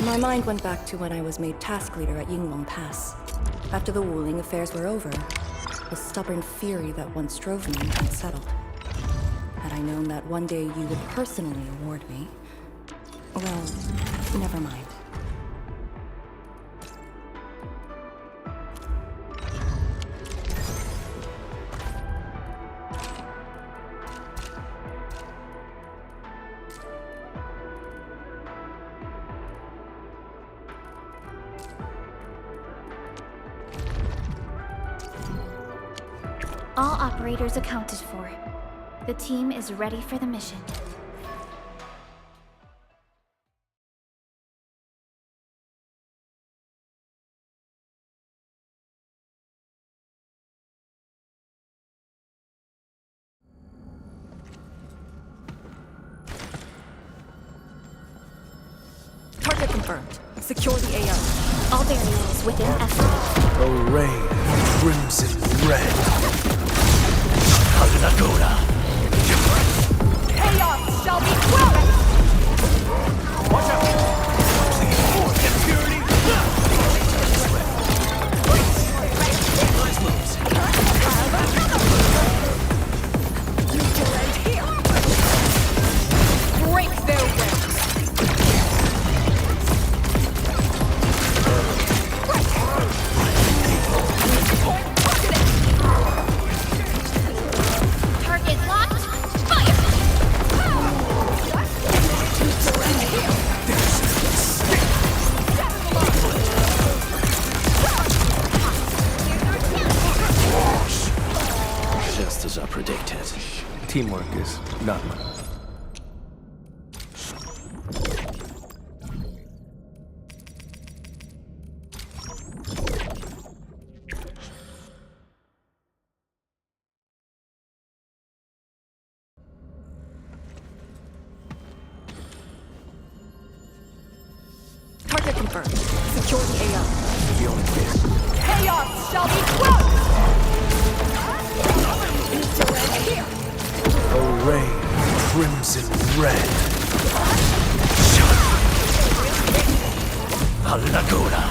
My mind went back to when I was made task leader at Yinglong Pass. After the Wuling affairs were over, the stubborn fury that once drove me had settled. Had I known that one day you would personally award me, well, never mind. All operators accounted for. The team is ready for the mission. Target confirmed. Secure the AO. All variables within estimate. Array crimson red. Haganagoda. Chaos shall be quelled! Watch out! Please, for impurity. Nice moves. Break their ranks! Target locked. Fire! Just as I predicted. Teamwork is not my... Target confirmed. Secure the AO. The only way. Chaos shall be quelled! Array crimson red. Haganagoda.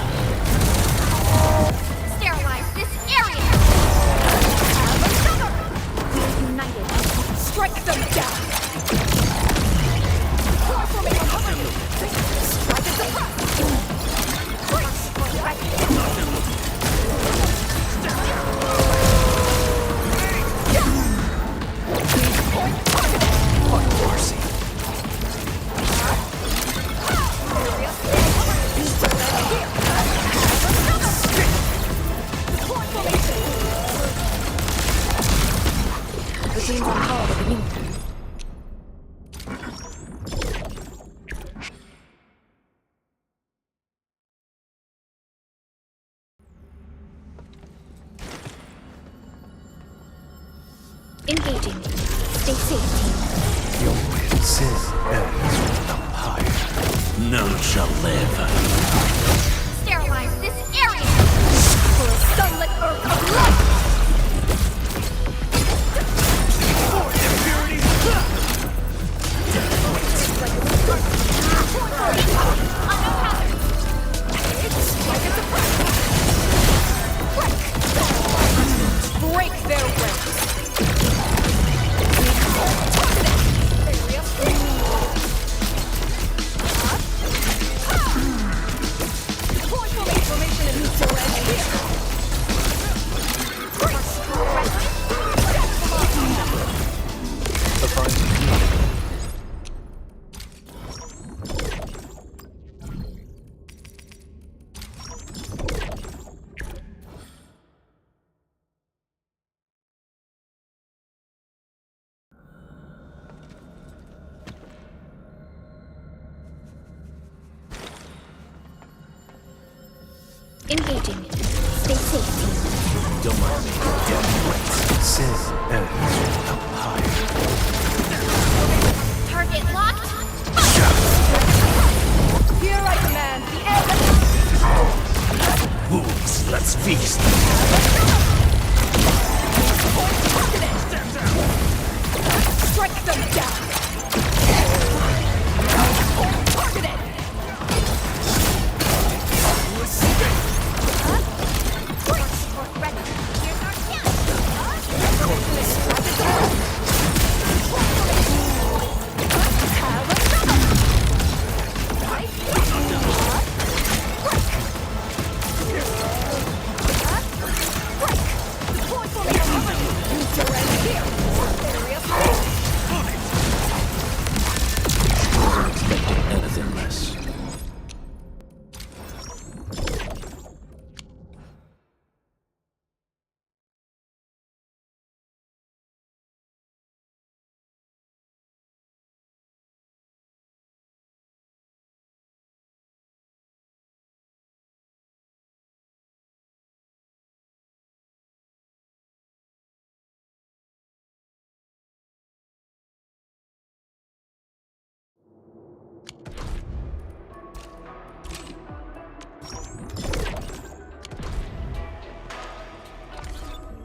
Sterilize this area! United. Strike them down! Strike at the The team's on call with the unit. Engaging. Stay safe, team. The only way to sin ends with empire. None shall live. Sterilize this area! for a sunlit earth of light! Break their ranks! Formation and neutral edge here! Engaging. Stay safe, team. Don't mind me. Sin ends with empire. Target locked. Here I command the end. Wolves, let's feast.